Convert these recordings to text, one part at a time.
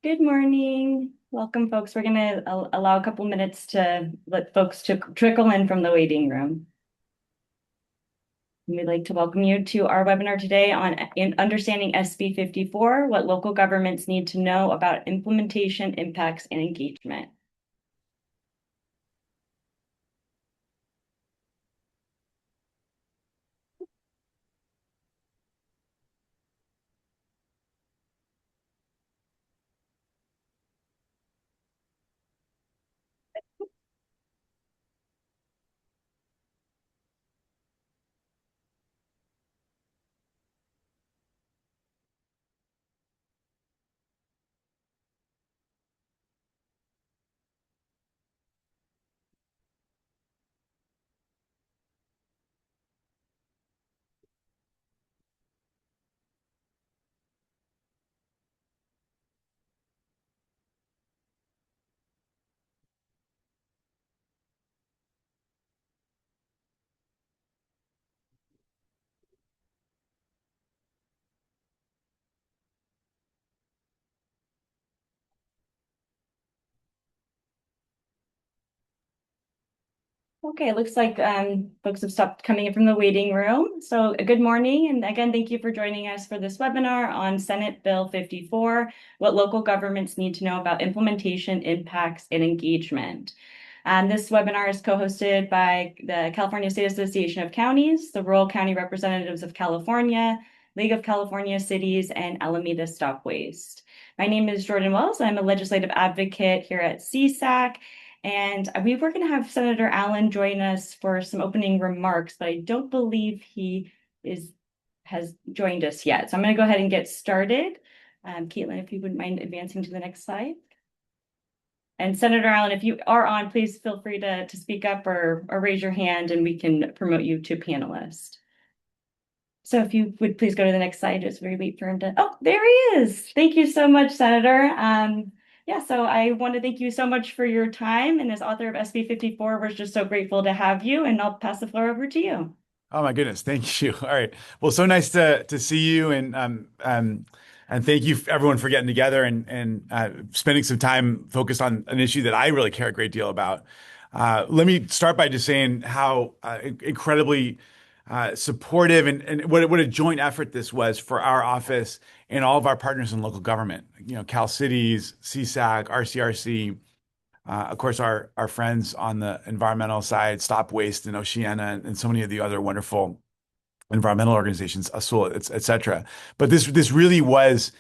Good morning. Welcome, folks. We're going to allow a couple minutes to let folks to trickle in from the waiting room. We'd like to welcome you to our webinar today on understanding SB 54, what local governments need to know about implementation, impacts, and engagement. Okay, it looks like folks have stopped coming in from the waiting room. So good morning. And again, thank you for joining us for this webinar on Senate Bill 54, what local governments need to know about implementation, impacts, and engagement. This webinar is co-hosted by the California State Association of Counties, the Rural County Representatives of California, League of California Cities, and Alameda Stop Waste. My name is Jordan Wells. I'm a legislative advocate here at CSAC. And we were going to have Senator Allen join us for some opening remarks, but I don't believe he has joined us yet. So I'm going to go ahead and get started. Caitlin, if you wouldn't mind advancing to the next slide. And Senator Allen, if you are on, please feel free to speak up or raise your hand and we can promote you to panelist. So if you would please go to the next slide, just we wait for him to, oh, there he is. Thank you so much, Senator. Yeah, so I want to thank you so much for your time. And as author of SB 54, we're just so grateful to have you. And I'll pass the floor over to you. Oh my goodness, thank you. All right. Well, so nice to see you and thank you everyone for getting together and spending some time focused on an issue that I really care a great deal about. Let me start by just saying how incredibly supportive and what a joint effort this was for our office and all of our partners in local government. You know, Cal Cities, CSAC, RCRC. Of course, our friends on the environmental side, StopWaste and Oceana, and so many of the other wonderful environmental organizations, ASUL, et cetera. But this really was,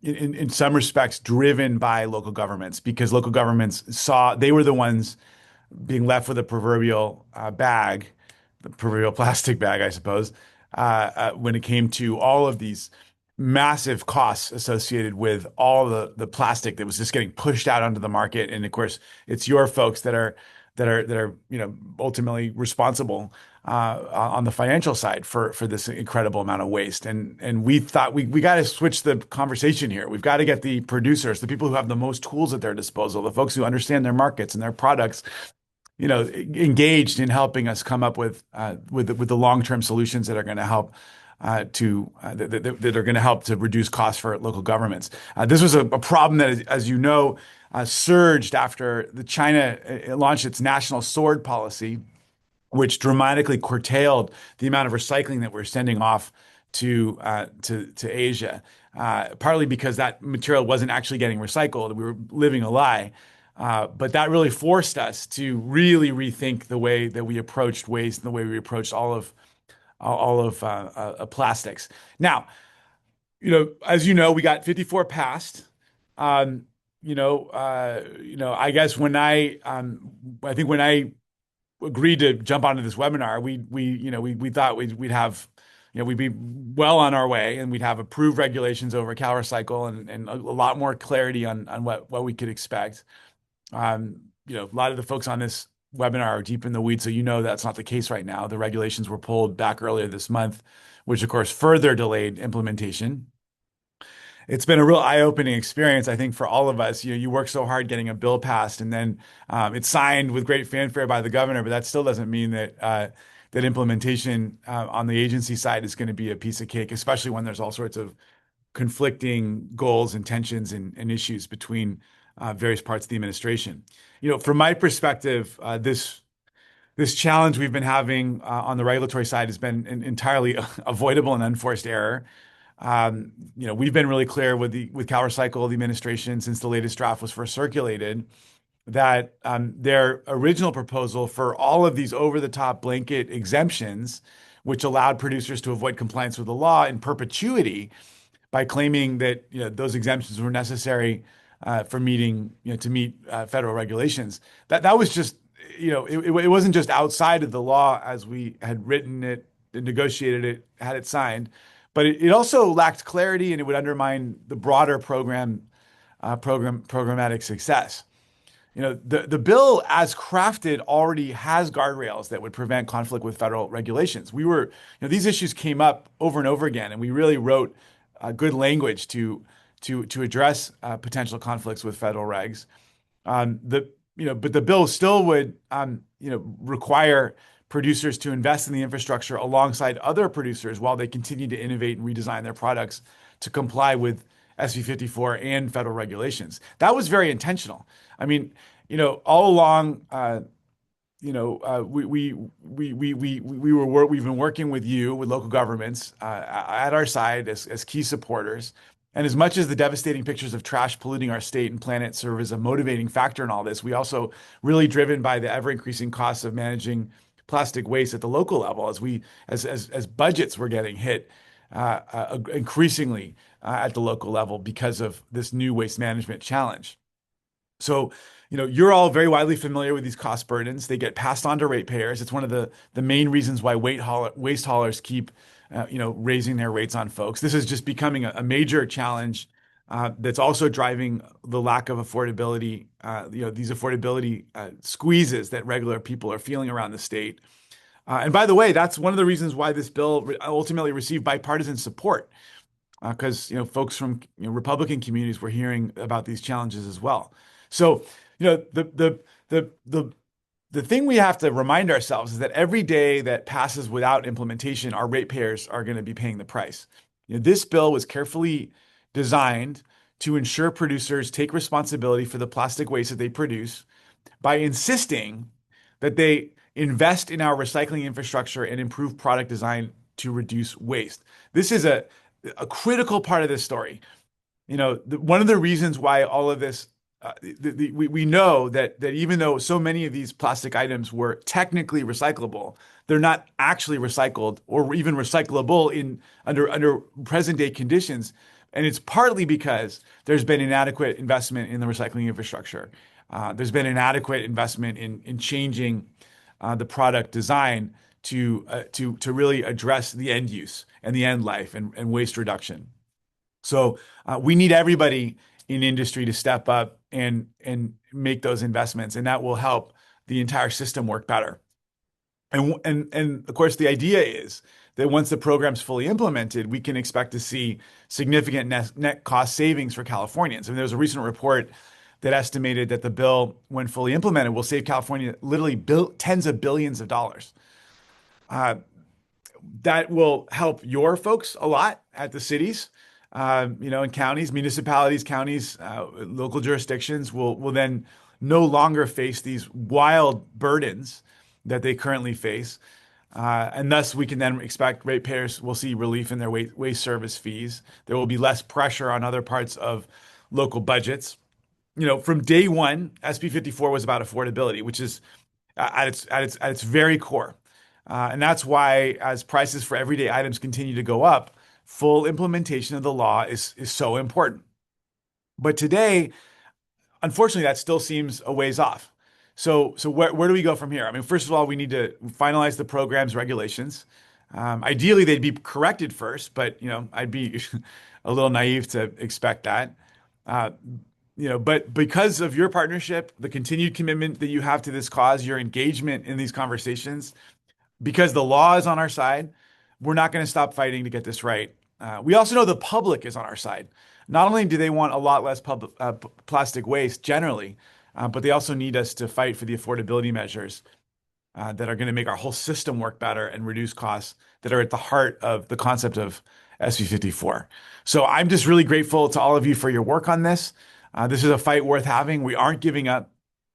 in some respects, driven by local governments because local governments saw they were the ones being left with a proverbial bag, the proverbial plastic bag, I suppose, when it came to all of these massive costs associated with all the plastic that was just getting pushed out onto the market. And of course, it's your folks that are ultimately responsible on the financial side for this incredible amount of waste. And we thought we got to switch the conversation here. We've got to get the producers, the people who have the most tools at their disposal, the folks who understand their markets and their products, engaged in helping us come up with the long-term solutions that are going to help that are going to help to reduce costs for local governments. This was a problem that, as you know, surged after China launched its national sword policy, which dramatically curtailed the amount of recycling that we're sending off to Asia, partly because that material wasn't actually getting recycled. We were living a lie. But that really forced us to really rethink the way that we approached waste and the way we approached all of plastics. Now, as you know, we got 54 passed. I guess I think when I agreed to jump onto this webinar, we thought we'd have, we'd be well on our way and we'd have approved regulations over CalRecycle and a lot more clarity on what we could expect. A lot of the folks on this webinar are deep in the weeds, so that's not the case right now. The regulations were pulled back earlier this month, which of course further delayed implementation. It's been a real eye-opening experience, I think, for all of us. You work so hard getting a bill passed, and then it's signed with great fanfare by the governor, but that still doesn't mean that implementation on the agency side is going to be a piece of cake, especially when there's all sorts of conflicting goals and tensions and issues between various parts of the administration. From my perspective, this challenge we've been having on the regulatory side has been an entirely avoidable and unforced error. We've been really clear with CalRecycle, the administration, since the latest draft was first circulated, that their original proposal for all of these over-the-top blanket exemptions, which allowed producers to avoid compliance with the law in perpetuity by claiming that those exemptions were necessary for to meet federal regulations. That was just it wasn't just outside of the law as we had written it, negotiated it, had it signed, but it also lacked clarity and it would undermine the broader programmatic success. The bill as crafted already has guardrails that would prevent conflict with federal regulations. These issues came up over and over again, and we really wrote good language to address potential conflicts with federal regs. But the bill still would, require producers to invest in the infrastructure alongside other producers while they continue to innovate and redesign their products to comply with SB 54 and federal regulations. That was very intentional. I mean, all along, we've been working with local governments at our side as key supporters. And as much as the devastating pictures of trash polluting our state and planet serve as a motivating factor in all this, we also really driven by the ever increasing costs of managing plastic waste at the local level as budgets were getting hit increasingly at the local level because of this new waste management challenge. So, you're all very widely familiar with these cost burdens. They get passed on to ratepayers. It's one of the main reasons why waste haulers keep raising their rates on folks. This is just becoming a major challenge that's also driving the lack of affordability, these affordability squeezes that regular people are feeling around the state. And by the way, that's one of the reasons why this bill ultimately received bipartisan support, because folks from Republican communities were hearing about these challenges as well. So, the thing we have to remind ourselves is that every day that passes without implementation, our ratepayers are going to be paying the price. This bill was carefully designed to ensure producers take responsibility for the plastic waste that they produce by insisting that they invest in our recycling infrastructure and improve product design to reduce waste. This is a critical part of this story. One of the reasons why all of this we know that even though so many of these plastic items were technically recyclable, they're not actually recycled or even recyclable under present day conditions. And it's partly because there's been inadequate investment in the recycling infrastructure. There's been inadequate investment in changing the product design to really address the end use and the end life and waste reduction. So we need everybody in industry to step up and make those investments, and that will help the entire system work better. And of course, the idea is that once the program's fully implemented, we can expect to see significant net cost savings for Californians. And there was a recent report that estimated that the bill, when fully implemented, will save California literally tens of billions of dollars. That will help your folks a lot at the cities. In counties, municipalities, counties, local jurisdictions will then no longer face these wild burdens that they currently face. And thus, we can then expect ratepayers will see relief in their waste service fees. There will be less pressure on other parts of local budgets. From day one, SB 54 was about affordability, which is at its very core. And that's why, as prices for everyday items continue to go up, full implementation of the law is so important. But today, unfortunately, that still seems a ways off. So where do we go from here? I mean, first of all, we need to finalize the program's regulations. Ideally, they'd be corrected first, but I'd be a little naive to expect that. But because of your partnership, the continued commitment that you have to this cause, your engagement in these conversations, because the law is on our side, we're not going to stop fighting to get this right. We also know the public is on our side. Not only do they want a lot less plastic waste generally, but they also need us to fight for the affordability measures that are going to make our whole system work better and reduce costs that are at the heart of the concept of SB 54. So I'm just really grateful to all of you for your work on this. This is a fight worth having. We aren't giving up.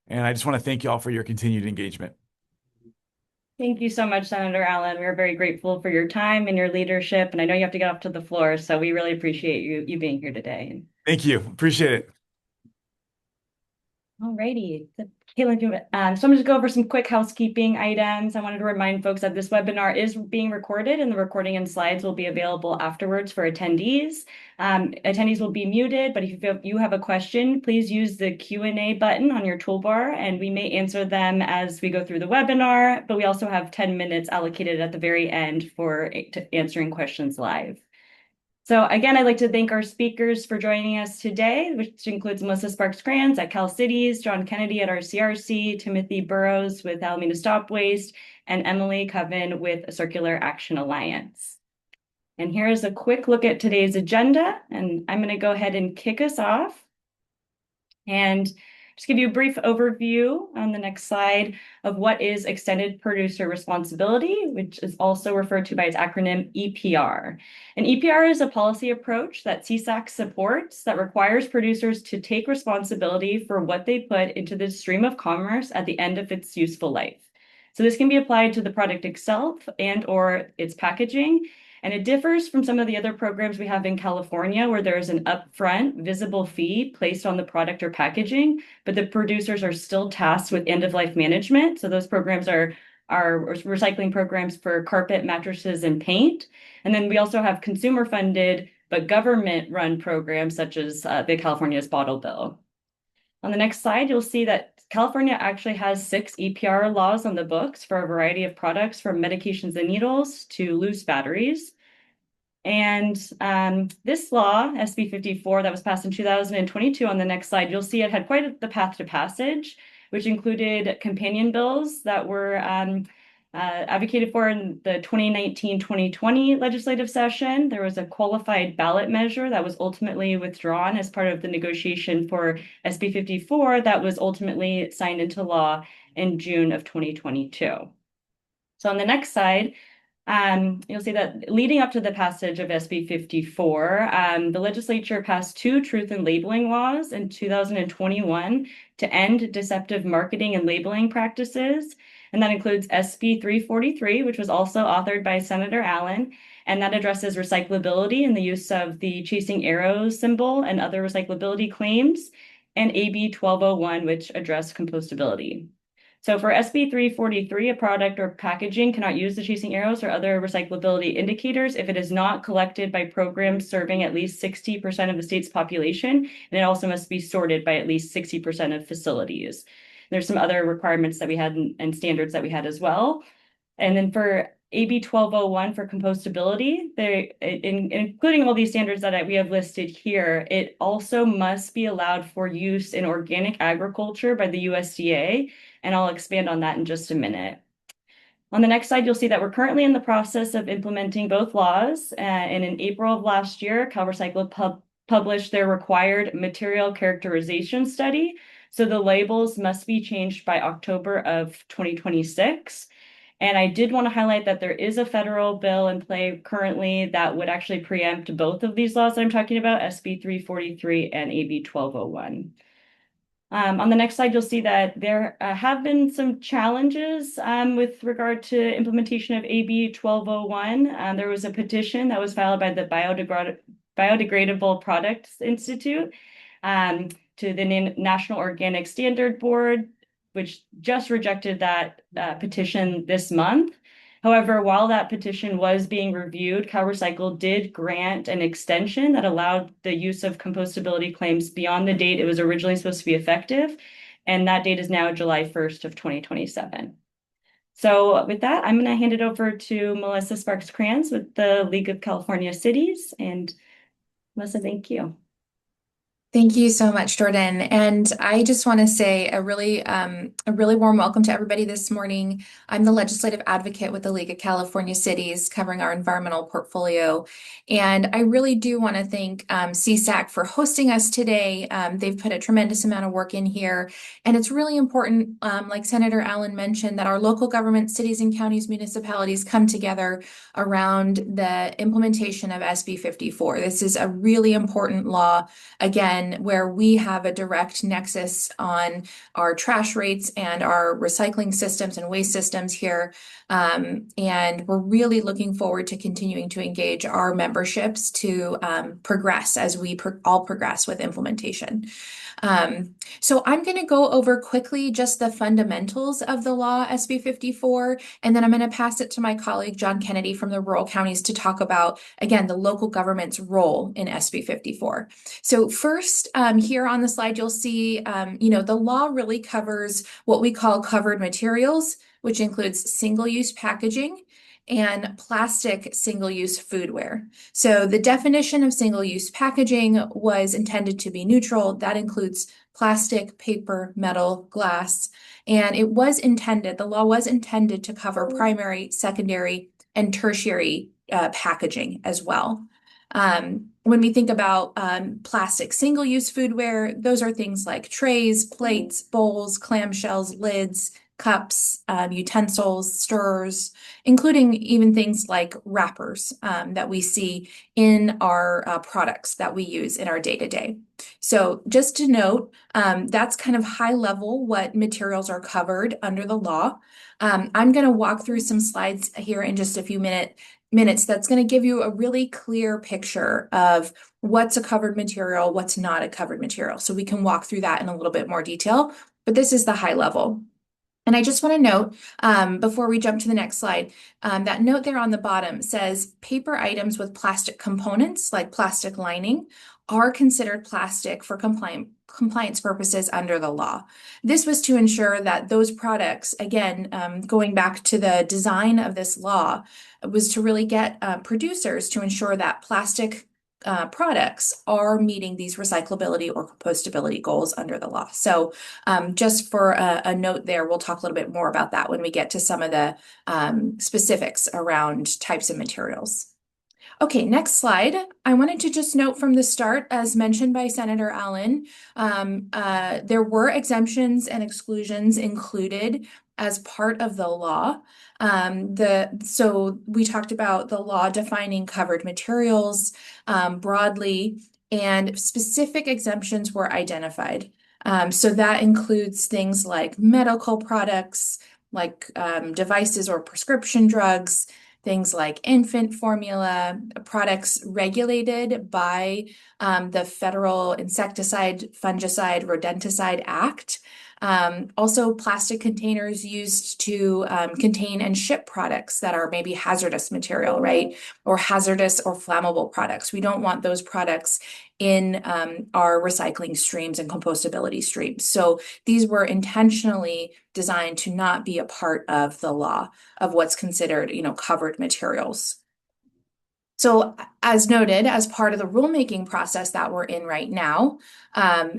And I just want to thank you all for your continued engagement. Thank you so much, Senator Allen. We're very grateful for your time and your leadership. And I know you have to get off to the floor, so we really appreciate you being here today. Thank you. Appreciate it. Alrighty. Caitlin, so I'm just go over some quick housekeeping items. I wanted to remind folks that this webinar is being recorded and the recording and slides will be available afterwards for attendees. Attendees will be muted, but if you have a question, please use the Q&A button on your toolbar and we may answer them as we go through the webinar, but we also have 10 minutes allocated at the very end for answering questions live. So again, I'd like to thank our speakers for joining us today, which includes Melissa Sparks-Kranz at Cal Cities, John Kennedy at RCRC, Timothy Burrows with Alameda StopWaste, and Emily Coven with Circular Action Alliance. And here's a quick look at today's agenda, and I'm going to go ahead and kick us off. And just give you a brief overview on the next slide of what is extended producer responsibility, which is also referred to by its acronym EPR. And EPR is a policy approach that CSAC supports that requires producers to take responsibility for what they put into the stream of commerce at the end of its useful life. So this can be applied to the product itself and or its packaging. And it differs from some of the other programs we have in California where there is an upfront visible fee placed on the product or packaging, but the producers are still tasked with end-of-life management. So those programs are recycling programs for carpet, mattresses, and paint. And then we also have consumer-funded but government-run programs such as the California's Bottle Bill. On the next slide, you'll see that California actually has 6 EPR laws on the books for a variety of products from medications and needles to loose batteries. And this law, SB 54, that was passed in 2022, on the next slide, you'll see it had quite the path to passage, which included companion bills that were advocated for in the 2019-2020 legislative session. There was a qualified ballot measure that was ultimately withdrawn as part of the negotiation for SB 54 that was ultimately signed into law in June of 2022. So on the next slide, you'll see that leading up to the passage of SB 54, the legislature passed 2 truth in labeling laws in 2021 to end deceptive marketing and labeling practices. And that includes SB 343, which was also authored by Senator Allen, and that addresses recyclability and the use of the chasing arrows symbol and other recyclability claims, and AB 1201, which addressed compostability. So for SB 343, a product or packaging cannot use the chasing arrows or other recyclability indicators if it is not collected by programs serving at least 60% of the state's population, and it also must be sorted by at least 60% of facilities. There's some other requirements that we had and standards that we had as well. And then for AB 1201 for compostability, including all these standards that we have listed here, it also must be allowed for use in organic agriculture by the USDA, and I'll expand on that in just a minute. On the next slide, you'll see that we're currently in the process of implementing both laws, and in April of last year, CalRecycle published their required material characterization study. So the labels must be changed by October of 2026. And I did want to highlight that there is a federal bill in play currently that would actually preempt both of these laws that I'm talking about, SB 343 and AB 1201. On the next slide, you'll see that there have been some challenges with regard to implementation of AB 1201. There was a petition that was filed by the Biodegradable Products Institute to the National Organic Standard Board, which just rejected that petition this month. However, while that petition was being reviewed, CalRecycle did grant an extension that allowed the use of compostability claims beyond the date it was originally supposed to be effective, and that date is now July 1st of 2027. So with that, I'm going to hand it over to Melissa Sparks-Kranz with the League of California Cities. And Melissa, thank you. Thank you so much, Jordan. And I just want to say a really warm welcome to everybody this morning. I'm the legislative advocate with the League of California Cities covering our environmental portfolio. And I really do want to thank CSAC for hosting us today. They've put a tremendous amount of work in here. And it's really important, like Senator Allen mentioned, that our local government, cities and counties, municipalities come together around the implementation of SB 54. This is a really important law again, where we have a direct nexus on our trash rates and our recycling systems and waste systems here. And we're really looking forward to continuing to engage our memberships to progress as we all progress with implementation. So I'm going to go over quickly just the fundamentals of the law SB 54, and then I'm going to pass it to my colleague John Kennedy from the rural counties to talk about, again, the local government's role in SB 54. So first, here on the slide, you'll see, the law really covers what we call covered materials, which includes single-use packaging and plastic single-use foodware. So the definition of single-use packaging was intended to be neutral. That includes plastic, paper, metal, glass, and the law was intended to cover primary, secondary, and tertiary packaging as well. When we think about plastic single-use foodware, those are things like trays, plates, bowls, clamshells, lids, cups, utensils, stirrers, including even things like wrappers that we see in our products that we use in our day-to-day. So just to note, that's kind of high level what materials are covered under the law. I'm going to walk through some slides here in just a few minutes that's going to give you a really clear picture of what's a covered material, what's not a covered material. So we can walk through that in a little bit more detail, but this is the high level. And I just want to note, before we jump to the next slide, that note there on the bottom says paper items with plastic components, like plastic lining, are considered plastic for compliance purposes under the law. This was to ensure that those products, again, going back to the design of this law, was to really get producers to ensure that plastic products are meeting these recyclability or compostability goals under the law. So just for a note there, we'll talk a little bit more about that when we get to some of the specifics around types of materials. Okay, next slide. I wanted to just note from the start, as mentioned by Senator Allen, there were exemptions and exclusions included as part of the law. So we talked about the law defining covered materials broadly, and specific exemptions were identified. So that includes things like medical products, like devices or prescription drugs, things like infant formula, products regulated by the Federal Insecticide, Fungicide, Rodenticide Act. Also plastic containers used to contain and ship products that are maybe hazardous material, right? Or hazardous or flammable products. We don't want those products in our recycling streams and compostability streams. So these were intentionally designed to not be a part of the law of what's considered, covered materials. So as noted, as part of the rulemaking process that we're in right now,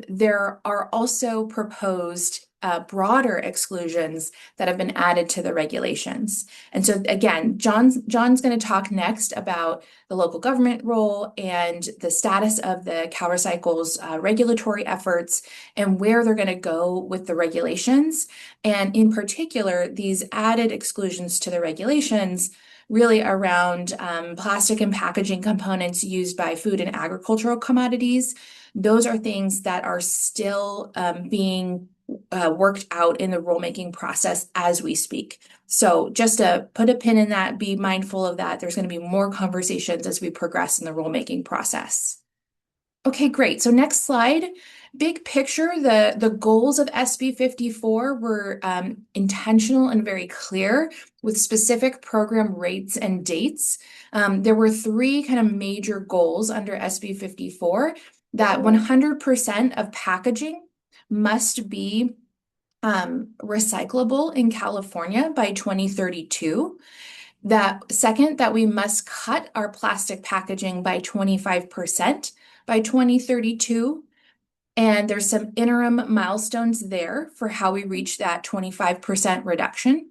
there are also proposed broader exclusions that have been added to the regulations. And so again, John's going to talk next about the local government role and the status of the CalRecycle's regulatory efforts and where they're going to go with the regulations. And in particular, these added exclusions to the regulations really around plastic and packaging components used by food and agricultural commodities. Those are things that are still being worked out in the rulemaking process as we speak. So just to put a pin in that, be mindful of that. There's going to be more conversations as we progress in the rulemaking process. Okay, great. So next slide. Big picture, the goals of SB 54 were intentional and very clear with specific program rates and dates. There were three kind of major goals under SB 54 that 100% of packaging must be recyclable in California by 2032. That second, that we must cut our plastic packaging by 25% by 2032. And there's some interim milestones there for how we reach that 25% reduction.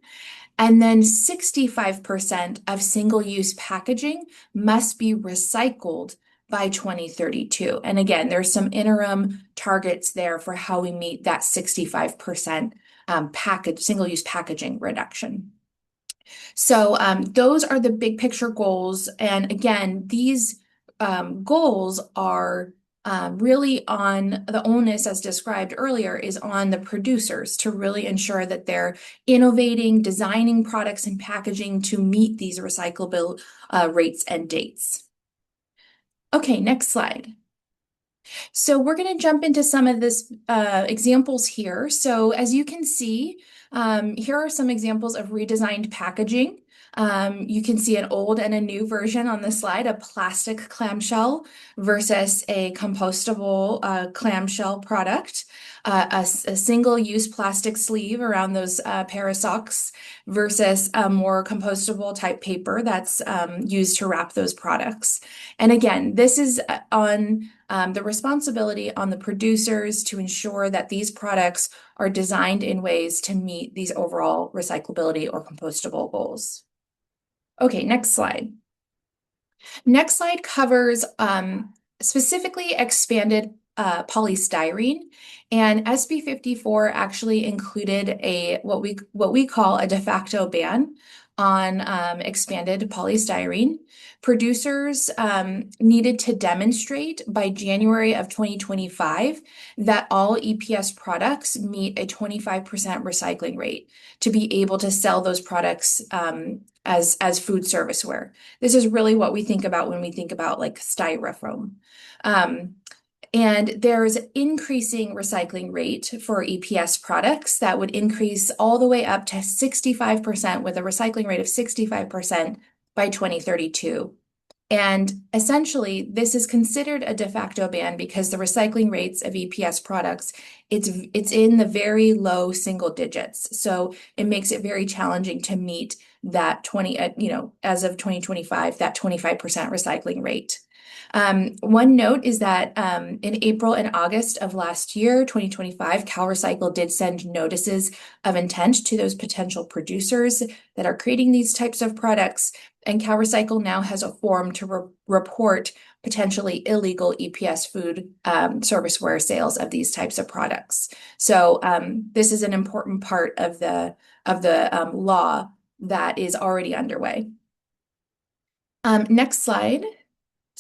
And then 65% of single-use packaging must be recycled by 2032. And again, there's some interim targets there for how we meet that 65% single-use packaging reduction. So those are the big picture goals. And again, these goals are really on the onus, as described earlier, is on the producers to really ensure that they're innovating, designing products and packaging to meet these recyclable rates and dates. Okay, next slide. So we're going to jump into some of this examples here. So as you can see, here are some examples of redesigned packaging. You can see an old and a new version on the slide, a plastic clamshell versus a compostable clamshell product, a single-use plastic sleeve around those pair of socks versus a more compostable type paper that's used to wrap those products. And again, this is on the responsibility on the producers to ensure that these products are designed in ways to meet these overall recyclability or compostable goals. Okay, next slide. Next slide covers specifically expanded polystyrene, and SB 54 actually included what we call a de facto ban on expanded polystyrene. Producers needed to demonstrate by January of 2025 that all EPS products meet a 25% recycling rate to be able to sell those products as food serviceware. This is really what we think about when we think about like styrofoam. And there's increasing recycling rate for EPS products that would increase all the way up to 65% with a recycling rate of 65% by 2032. And essentially, this is considered a de facto ban because the recycling rates of EPS products, it's in the very low single digits. So it makes it very challenging to meet that as of 2025, that 25% recycling rate. One note is that in April and August of last year, 2025, CalRecycle did send notices of intent to those potential producers that are creating these types of products, and CalRecycle now has a form to report potentially illegal EPS food serviceware sales of these types of products. So this is an important part of the law that is already underway. Next slide.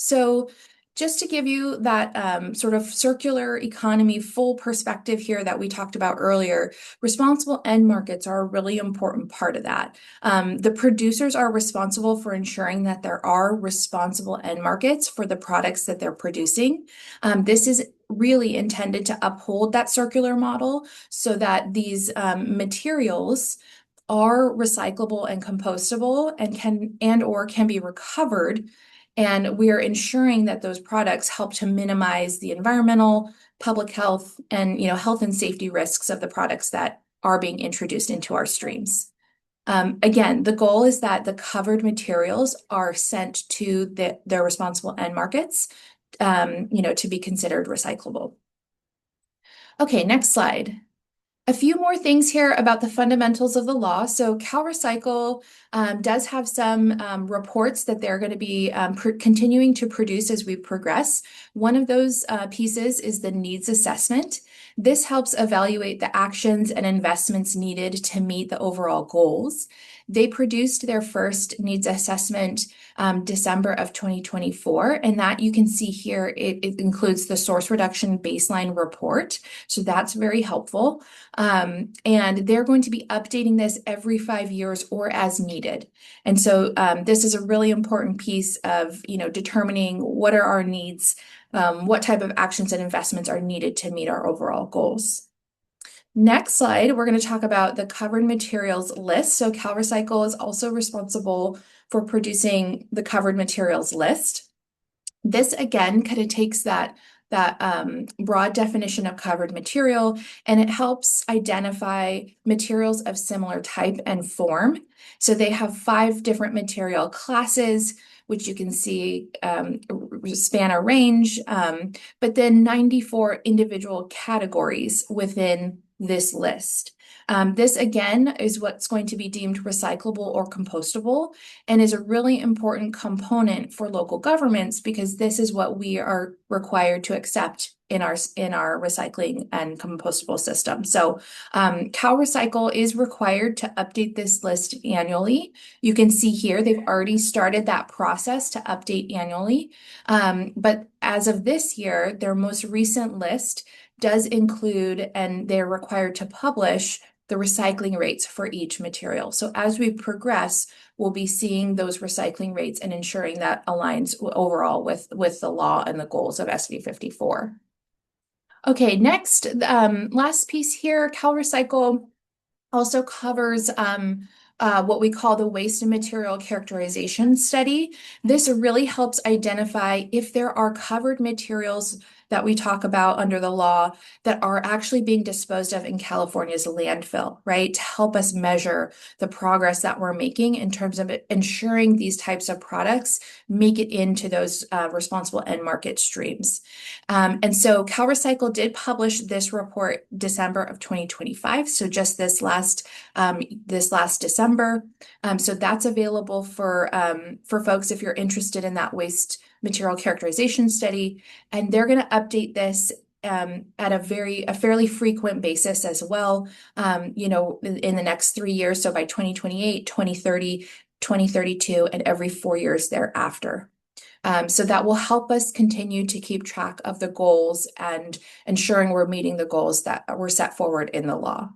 So just to give you that sort of circular economy full perspective here that we talked about earlier, responsible end markets are a really important part of that. The producers are responsible for ensuring that there are responsible end markets for the products that they're producing. This is really intended to uphold that circular model so that these materials are recyclable and compostable and can be recovered. And we are ensuring that those products help to minimize the environmental, public health, and health and safety risks of the products that are being introduced into our streams. Again, the goal is that the covered materials are sent to their responsible end markets, to be considered recyclable. Okay, next slide. A few more things here about the fundamentals of the law. So CalRecycle does have some reports that they're going to be continuing to produce as we progress. One of those pieces is the needs assessment. This helps evaluate the actions and investments needed to meet the overall goals. They produced their first needs assessment December of 2024, and that you can see here, it includes the source reduction baseline report. So that's very helpful. And they're going to be updating this every 5 years or as needed. And so this is a really important piece of, determining what are our needs, what type of actions and investments are needed to meet our overall goals. Next slide, we're going to talk about the covered materials list. So CalRecycle is also responsible for producing the covered materials list. This again kind of takes that that broad definition of covered material, and it helps identify materials of similar type and form. So they have 5 different material classes, which you can see span a range, but then 94 individual categories within this list. This again is what's going to be deemed recyclable or compostable, and is a really important component for local governments because this is what we are required to accept in our recycling and compostable system. So CalRecycle is required to update this list annually. You can see here they've already started that process to update annually. But as of this year, their most recent list does include, and they're required to publish the recycling rates for each material. So as we progress, we'll be seeing those recycling rates and ensuring that aligns overall with the law and the goals of SB 54. Okay, next, last piece here, CalRecycle also covers what we call the waste and material characterization study. This really helps identify if there are covered materials that we talk about under the law that are actually being disposed of in California's landfill, right? To help us measure the progress that we're making in terms of ensuring these types of products make it into those responsible end market streams. And so CalRecycle did publish this report December of 2025, so just this last December. So that's available for folks if you're interested in that waste material characterization study, and they're going to update this at a fairly frequent basis as well, in the next 3 years. So by 2028, 2030, 2032, and every 4 years thereafter. So that will help us continue to keep track of the goals and ensuring we're meeting the goals that were set forward in the law.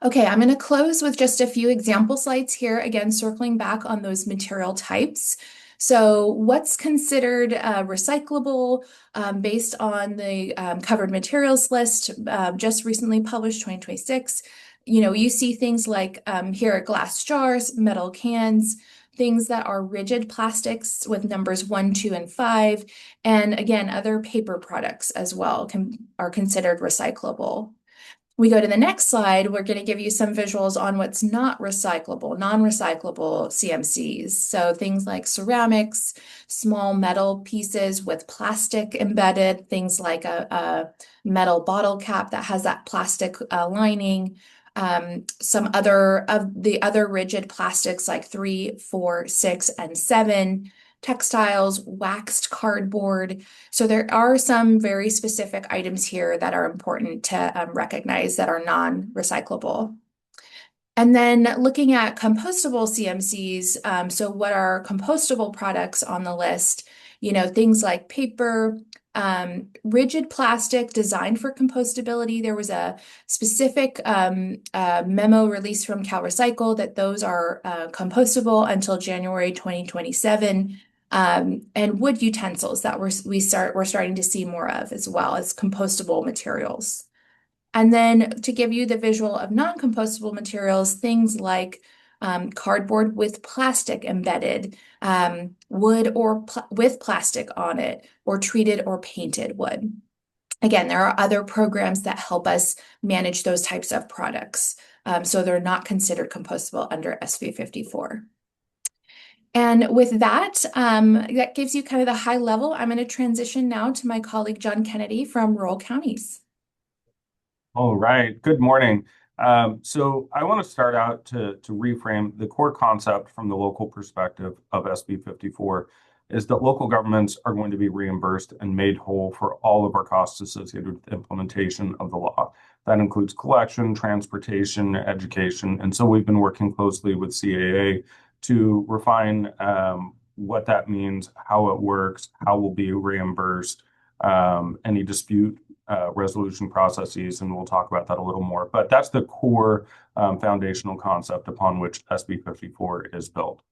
Okay, I'm going to close with just a few example slides here, again, circling back on those material types. So what's considered recyclable based on the covered materials list just recently published 2026. You see things like here are glass jars, metal cans, things that are rigid plastics with numbers 1, 2, and 5, and again, other paper products as well are considered recyclable. We go to the next slide, we're going to give you some visuals on what's not recyclable, non-recyclable CMCs. So things like ceramics, small metal pieces with plastic embedded, things like a metal bottle cap that has that plastic lining, some of the other rigid plastics like 3, 4, 6, and 7, textiles, waxed cardboard. So there are some very specific items here that are important to recognize that are non-recyclable. And then looking at compostable CMCs, so what are compostable products on the list? Things like paper, rigid plastic designed for compostability. There was a specific memo released from CalRecycle that those are compostable until January 2027. And wood utensils that we're starting to see more of as well as compostable materials. And then to give you the visual of non-compostable materials, things like cardboard with plastic embedded, wood with plastic on it, or treated or painted wood. Again, there are other programs that help us manage those types of products. So they're not considered compostable under SB 54. And with that, that gives you kind of the high level. I'm going to transition now to my colleague, John Kennedy from Rural Counties. All right, good morning. So I want to start out to reframe the core concept from the local perspective of SB 54 is that local governments are going to be reimbursed and made whole for all of our costs associated with the implementation of the law. That includes collection, transportation, education. And so we've been working closely with CAA to refine what that means, how it works, how we'll be reimbursed, any dispute resolution processes, and we'll talk about that a little more. But that's the core foundational concept upon which SB 54 is built.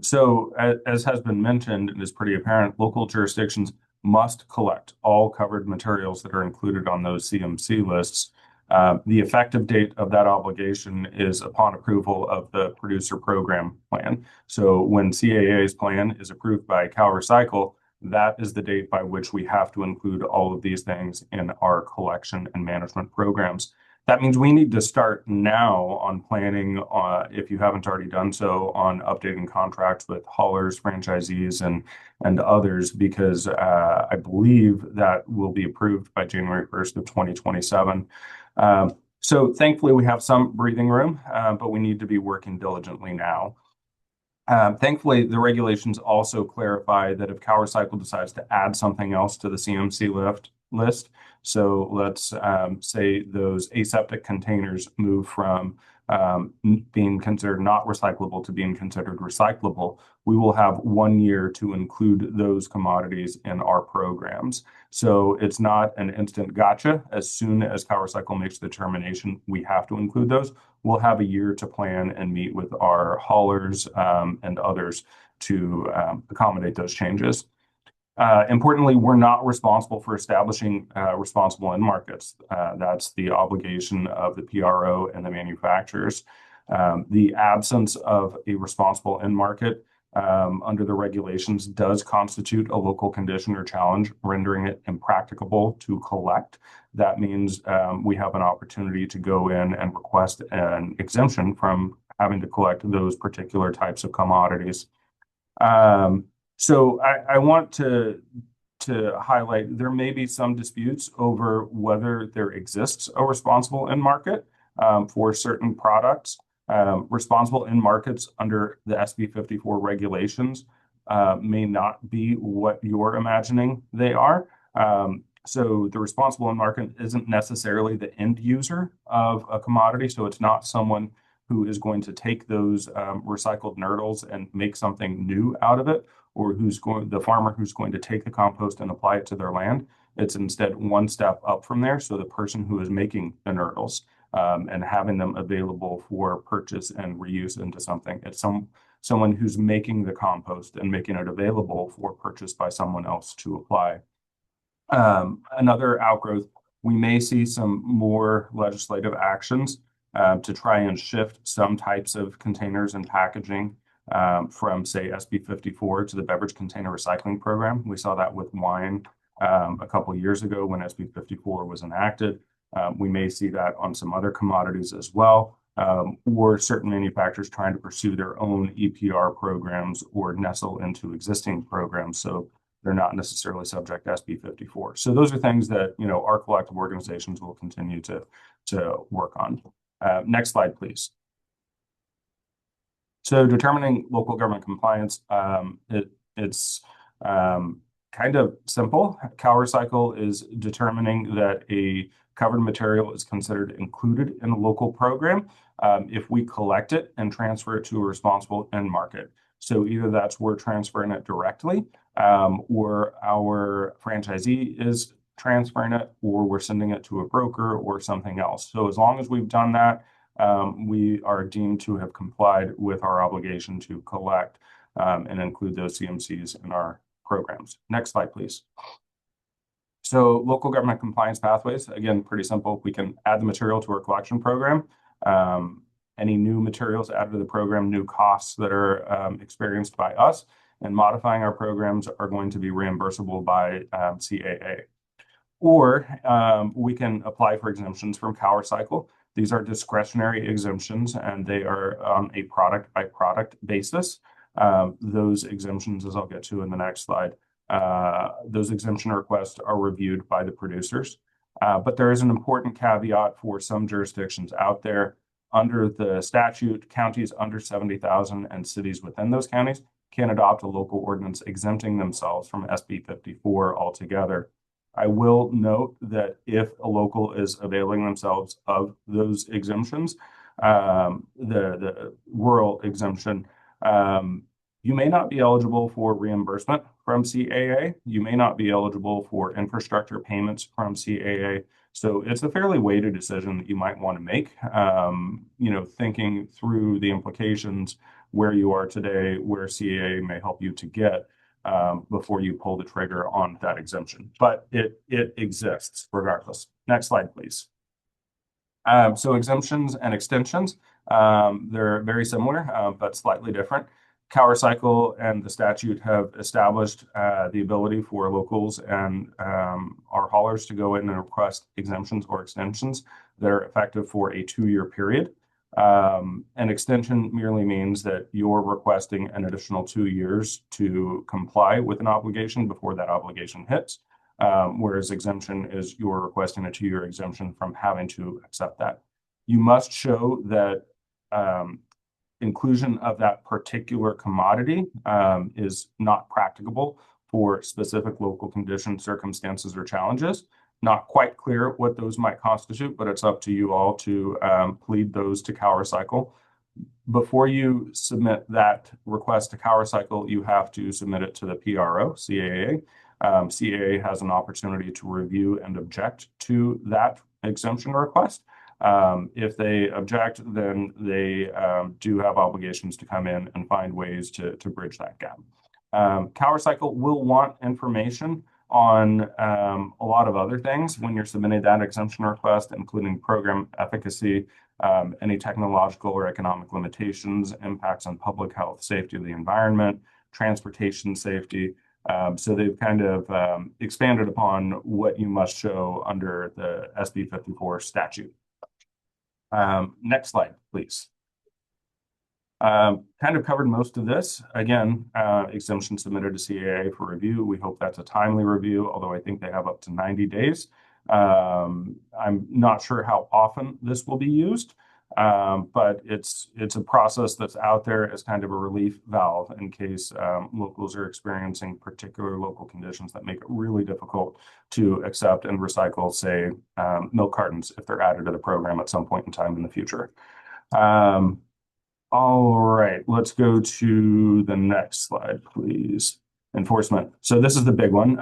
So as has been mentioned and is pretty apparent, local jurisdictions must collect all covered materials that are included on those CMC lists. The effective date of that obligation is upon approval of the producer program plan. So when CAA's plan is approved by CalRecycle, that is the date by which we have to include all of these things in our collection and management programs. That means we need to start now on planning, if you haven't already done so, on updating contracts with haulers, franchisees, and others, because I believe that will be approved by January 1st of 2027. So thankfully, we have some breathing room, but we need to be working diligently now. Thankfully, the regulations also clarify that if CowerCycle decides to add something else to the CMC list, so let's say those aseptic containers move from being considered not recyclable to being considered recyclable, we will have 1 year to include those commodities in our programs. So it's not an instant gotcha. As soon as CowerCycle makes the determination, we have to include those. We'll have a year to plan and meet with our haulers and others to accommodate those changes. Importantly, we're not responsible for establishing responsible end markets. That's the obligation of the PRO and the manufacturers. The absence of a responsible end market under the regulations does constitute a local condition or challenge, rendering it impracticable to collect. That means we have an opportunity to go in and request an exemption from having to collect those particular types of commodities. So I want to highlight there may be some disputes over whether there exists a responsible end market for certain products. Responsible end markets under the SB 54 regulations may not be what you're imagining they are. So the responsible end market isn't necessarily the end user of a commodity. So it's not someone who is going to take those recycled nurdles and make something new out of it, or the farmer who's going to take the compost and apply it to their land. It's instead one step up from there. So the person who is making the nurdles and having them available for purchase and reuse into something. It's someone who's making the compost and making it available for purchase by someone else to apply. Another outgrowth, we may see some more legislative actions to try and shift some types of containers and packaging from, say, SB 54 to the beverage container recycling program. We saw that with wine a couple of years ago when SB 54 was enacted. We may see that on some other commodities as well, or certain manufacturers trying to pursue their own EPR programs or nestle into existing programs, so they're not necessarily subject to SB 54. So those are things that our collective organizations will continue to work on. Next slide, please. So determining local government compliance, it's kind of simple. CowerCycle is determining that a covered material is considered included in a local program if we collect it and transfer it to a responsible end market. So either that's we're transferring it directly, or our franchisee is transferring it, or we're sending it to a broker or something else. So as long as we've done that, we are deemed to have complied with our obligation to collect and include those CMCs in our programs. Next slide, please. So local government compliance pathways, again, pretty simple. We can add the material to our collection program. Any new materials added to the program, new costs that are experienced by us, and modifying our programs are going to be reimbursable by CAA. Or we can apply for exemptions from CowerCycle. These are discretionary exemptions, and they are on a product-by-product basis. Those exemptions, as I'll get to in the next slide, those exemption requests are reviewed by the producers. But there is an important caveat for some jurisdictions out there. Under the statute, counties under 70,000 and cities within those counties can adopt a local ordinance exempting themselves from SB 54 altogether. I will note that if a local is availing themselves of those exemptions, the rural exemption, you may not be eligible for reimbursement from CAA. You may not be eligible for infrastructure payments from CAA. So it's a fairly weighted decision that you might want to make, thinking through the implications where you are today, where CAA may help you to get before you pull the trigger on that exemption. But it exists regardless. Next slide, please. So exemptions and extensions, they're very similar, but slightly different. CowerCycle and the statute have established the ability for locals and our haulers to go in and request exemptions or extensions that are effective for a 2-year period. An extension merely means that you're requesting an additional 2 years to comply with an obligation before that obligation hits, whereas exemption is you're requesting a 2-year exemption from having to accept that. You must show that inclusion of that particular commodity is not practicable for specific local conditions, circumstances, or challenges. Not quite clear what those might constitute, but it's up to you all to plead those to CowerCycle. Before you submit that request to CowerCycle, you have to submit it to the PRO, CAA. CAA has an opportunity to review and object to that exemption request. If they object, then they do have obligations to come in and find ways to bridge that gap. CowerCycle will want information on a lot of other things when you're submitting that exemption request, including program efficacy, any technological or economic limitations, impacts on public health, safety of the environment, transportation safety. So they've kind of expanded upon what you must show under the SB 54 statute. Next slide, please. Kind of covered most of this. Again, exemption submitted to CAA for review. We hope that's a timely review, although I think they have up to 90 days. I'm not sure how often this will be used, but it's a process that's out there as kind of a relief valve in case locals are experiencing particular local conditions that make it really difficult to accept and recycle, say, milk cartons if they're added to the program at some point in time in the future. All right, let's go to the next slide, please. Enforcement. So this is the big one.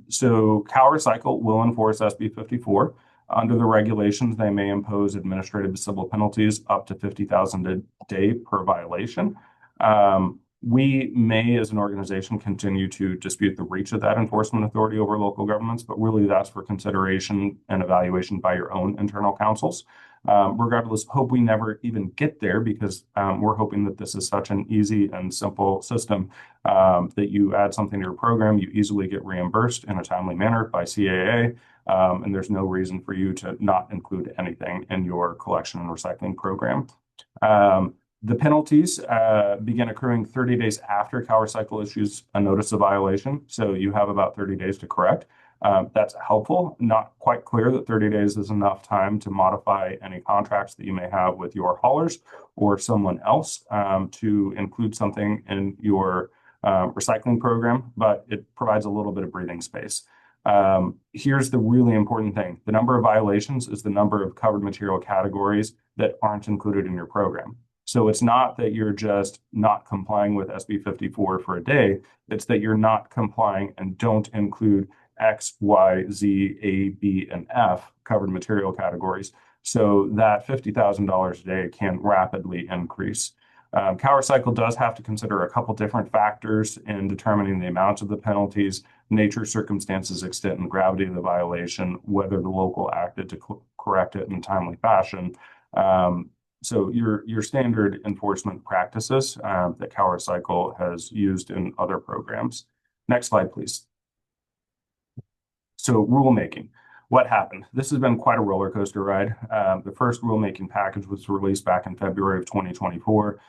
So CowerCycle will enforce SB 54. Under the regulations, they may impose administrative civil penalties up to $50,000 a day per violation. We may, as an organization, continue to dispute the reach of that enforcement authority over local governments, but really that's for consideration and evaluation by your own internal councils. Regardless, hope we never even get there because we're hoping that this is such an easy and simple system that you add something to your program, you easily get reimbursed in a timely manner by CAA, and there's no reason for you to not include anything in your collection and recycling program. The penalties begin accruing 30 days after CowerCycle issues a notice of violation, so you have about 30 days to correct. That's helpful. Not quite clear that 30 days is enough time to modify any contracts that you may have with your haulers or someone else to include something in your recycling program, but it provides a little bit of breathing space. Here's the really important thing. The number of violations is the number of covered material categories that aren't included in your program. So it's not that you're just not complying with SB 54 for a day. It's that you're not complying and don't include X, Y, Z, A, B, and F covered material categories. So that $50,000 a day can rapidly increase. CowerCycle does have to consider a couple different factors in determining the amount of the penalties, nature, circumstances, extent, and gravity of the violation, whether the local acted to correct it in a timely fashion. So your standard enforcement practices that CowerCycle has used in other programs. Next slide, please. So rulemaking. What happened? This has been quite a roller coaster ride. The first rulemaking package was released back in February of 2024.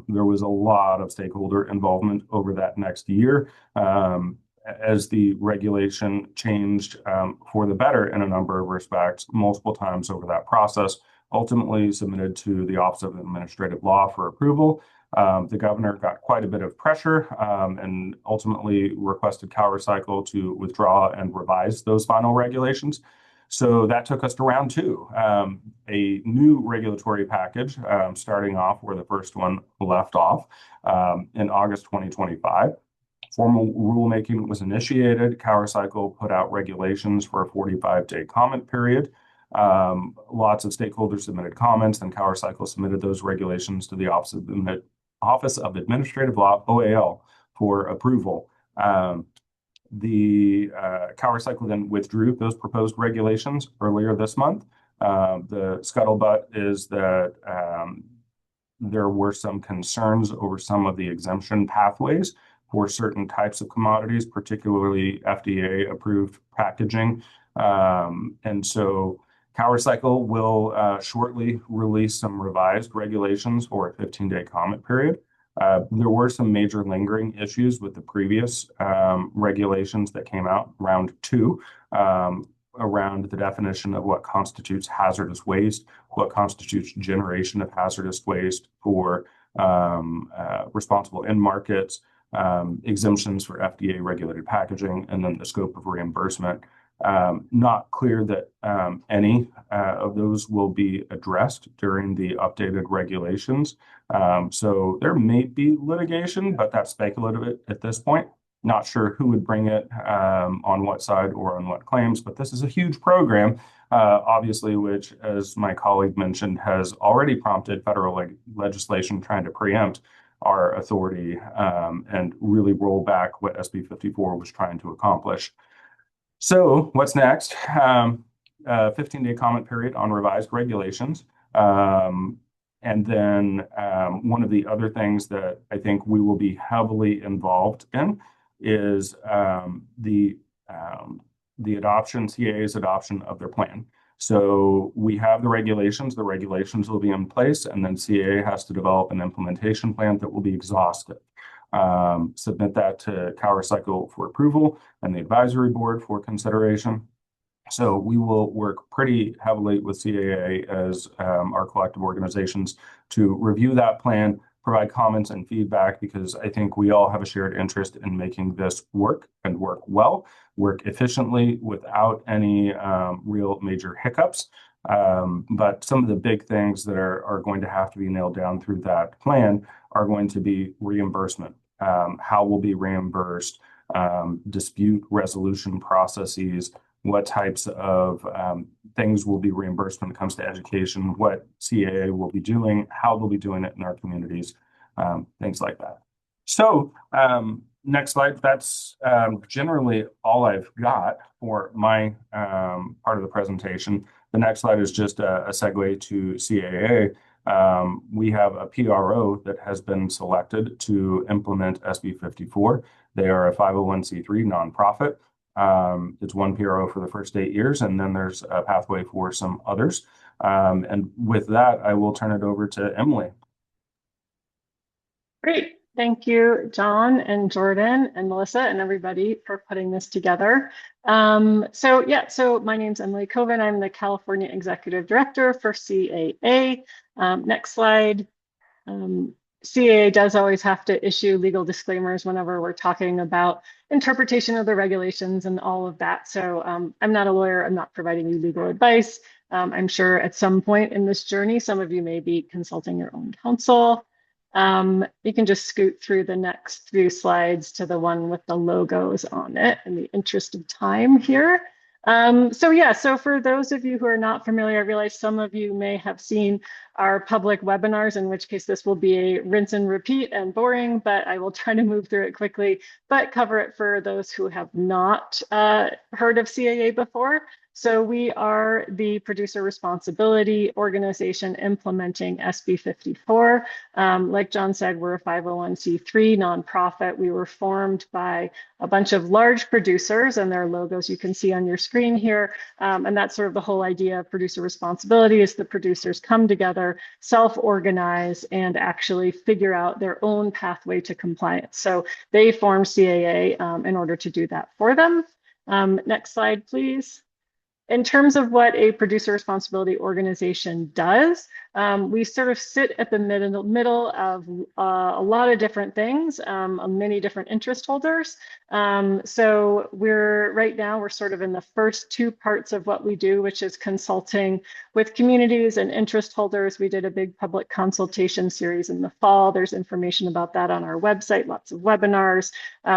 There was a lot of stakeholder involvement over that next year as the regulation changed for the better in a number of respects multiple times over that process, ultimately submitted to the Office of Administrative Law for approval. The governor got quite a bit of pressure and ultimately requested CowerCycle to withdraw and revise those final regulations. So that took us to round two, a new regulatory package starting off where the first one left off in August 2025. Formal rulemaking was initiated. CowerCycle put out regulations for a 45-day comment period. Lots of stakeholders submitted comments, and CowerCycle submitted those regulations to the Office of Administrative Law, OAL, for approval. The CowerCycle then withdrew those proposed regulations earlier this month. The scuttlebutt is that there were some concerns over some of the exemption pathways for certain types of commodities, particularly FDA-approved packaging. And so CowerCycle will shortly release some revised regulations for a 15-day comment period. There were some major lingering issues with the previous regulations that came out, round 2, around the definition of what constitutes hazardous waste, what constitutes generation of hazardous waste for responsible end markets, exemptions for FDA-regulated packaging, and then the scope of reimbursement. Not clear that any of those will be addressed during the updated regulations. So there may be litigation, but that's speculative at this point. Not sure who would bring it, on what side or on what claims, but this is a huge program, obviously, which, as my colleague mentioned, has already prompted federal legislation trying to preempt our authority and really roll back what SB 54 was trying to accomplish. So what's next? 15-day comment period on revised regulations. And then one of the other things that I think we will be heavily involved in is the adoption, CAA's adoption of their plan. So we have the regulations will be in place, and then CAA has to develop an implementation plan that will be exhaustive. Submit that to CowerCycle for approval and the advisory board for consideration. So we will work pretty heavily with CAA as our collective organizations to review that plan, provide comments and feedback, because I think we all have a shared interest in making this work and work well, work efficiently without any real major hiccups. But some of the big things that are going to have to be nailed down through that plan are going to be reimbursement, how we'll be reimbursed, dispute resolution processes, what types of things will be reimbursed when it comes to education, what CAA will be doing, how they'll be doing it in our communities, things like that. So next slide. That's generally all I've got for my part of the presentation. The next slide is just a segue to CAA. We have a PRO that has been selected to implement SB 54. They are a 501c3 nonprofit. It's one PRO for the first 8 years, and then there's a pathway for some others. And with that, I will turn it over to Emily. Great. Thank you, John and Jordan and Melissa and everybody for putting this together. So my name's Emily Coven. I'm the California Executive Director for CAA. Next slide. CAA does always have to issue legal disclaimers whenever we're talking about interpretation of the regulations and all of that. So I'm not a lawyer. I'm not providing you legal advice. I'm sure at some point in this journey, some of you may be consulting your own counsel. You can just scoot through the next few slides to the one with the logos on it in the interest of time here. So for those of you who are not familiar, I realize some of you may have seen our public webinars, in which case this will be a rinse and repeat and boring, but I will try to move through it quickly, but cover it for those who have not heard of CAA before. So we are the producer responsibility organization implementing SB 54. Like John said, we're a 501c3 nonprofit. We were formed by a bunch of large producers, and their logos you can see on your screen here. And that's sort of the whole idea of producer responsibility, is the producers come together, self-organize, and actually figure out their own pathway to compliance. So they form CAA in order to do that for them. Next slide, please. In terms of what a producer responsibility organization does, we sort of sit at the middle of a lot of different things, many different interest holders. So right now we're sort of in the first 2 parts of what we do, which is consulting with communities and interest holders. We did a big public consultation series in the fall. There's information about that on our website, lots of webinars.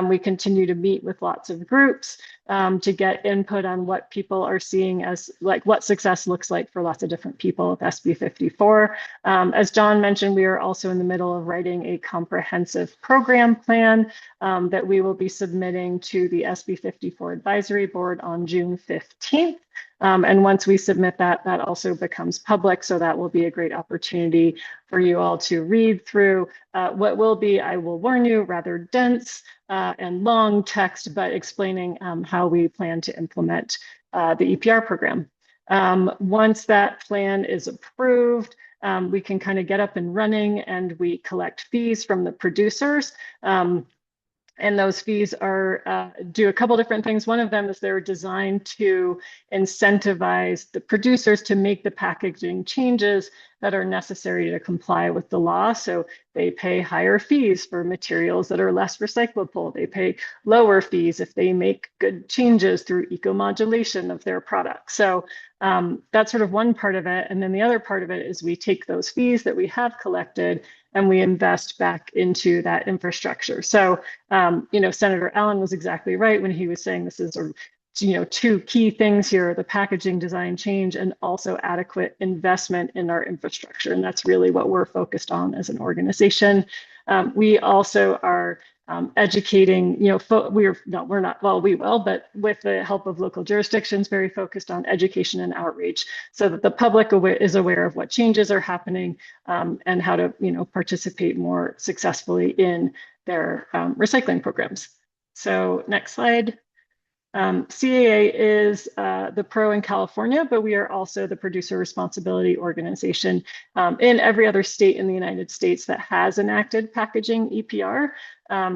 We continue to meet with lots of groups to get input on what people are seeing as, like, what success looks like for lots of different people with SB 54. As John mentioned, we are also in the middle of writing a comprehensive program plan that we will be submitting to the SB 54 advisory board on June 15th. And once we submit that, that also becomes public. So that will be a great opportunity for you all to read through what will be, I will warn you, rather dense and long text, but explaining how we plan to implement the EPR program. Once that plan is approved, we can kind of get up and running, and we collect fees from the producers. And those fees are do a couple different things. One of them is they're designed to incentivize the producers to make the packaging changes that are necessary to comply with the law. So they pay higher fees for materials that are less recyclable. They pay lower fees if they make good changes through eco-modulation of their products. So that's sort of one part of it. And then the other part of it is we take those fees that we have collected and we invest back into that infrastructure. So, Senator Allen was exactly right when he was saying this is, two key things here: the packaging design change and also adequate investment in our infrastructure. And that's really what we're focused on as an organization. We also are educating, we will, but with the help of local jurisdictions, very focused on education and outreach so that the public is aware of what changes are happening and how to, participate more successfully in their recycling programs. So next slide. CAA is the pro in California, but we are also the producer responsibility organization in every other state in the United States that has enacted packaging EPR.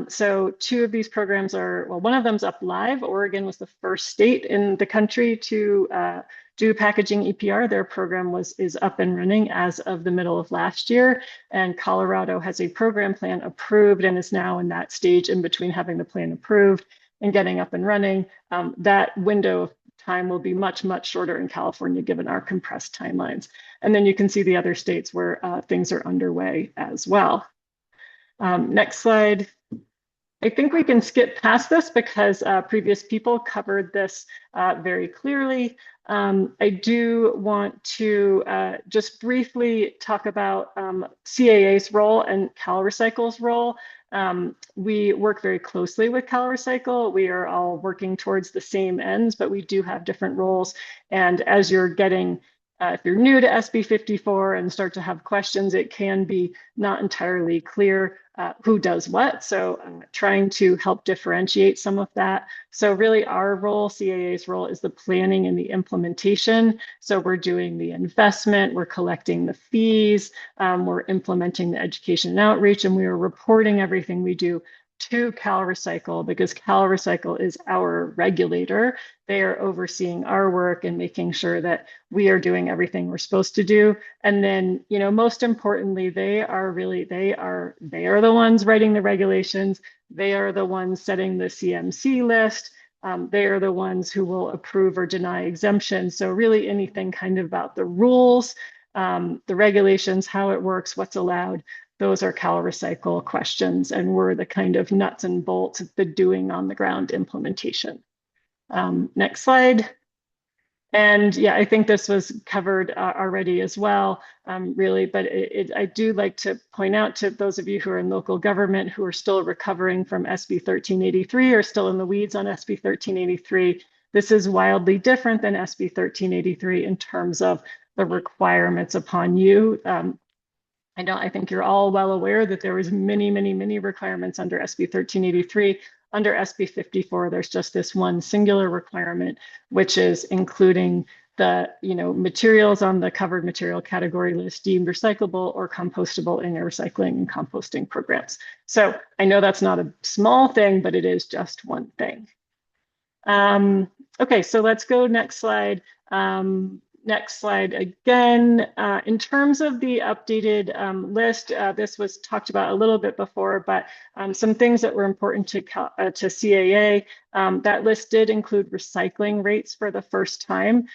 So two of these programs are, well, one of them's up live. Oregon was the first state in the country to do packaging EPR. Their program is up and running as of the middle of last year. And Colorado has a program plan approved and is now in that stage in between having the plan approved and getting up and running. That window of time will be much, much shorter in California, given our compressed timelines. And then you can see the other states where things are underway as well. Next slide. I think we can skip past this because previous people covered this very clearly. I do want to just briefly talk about CAA's role and CalRecycle's role. We work very closely with CalRecycle. We are all working towards the same ends, but we do have different roles. And as you're getting, if you're new to SB 54 and start to have questions, it can be not entirely clear who does what. So trying to help differentiate some of that. So really our role, CAA's role, is the planning and the implementation. So we're doing the investment, we're collecting the fees, we're implementing the education and outreach, and we are reporting everything we do to CalRecycle because CalRecycle is our regulator. They are overseeing our work and making sure that we are doing everything we're supposed to do. And then, most importantly, they are the ones writing the regulations. They are the ones setting the CMC list. They are the ones who will approve or deny exemptions. So really anything kind of about the rules, the regulations, how it works, what's allowed, those are CalRecycle questions, and we're the kind of nuts and bolts of the doing on the ground implementation. Next slide. And yeah, I think this was covered already as well, really, but I do like to point out to those of you who are in local government who are still recovering from SB 1383 or still in the weeds on SB 1383, this is wildly different than SB 1383 in terms of the requirements upon you. I think you're all well aware that there was many, many, many requirements under SB 1383. Under SB 54, there's just this one singular requirement, which is including the materials on the covered material category list deemed recyclable or compostable in your recycling and composting programs. So I know that's not a small thing, but it is just one thing. Okay, so let's go next slide. Next slide again. In terms of the updated list, this was talked about a little bit before, but some things that were important to CAA. That list did include recycling rates for the first time.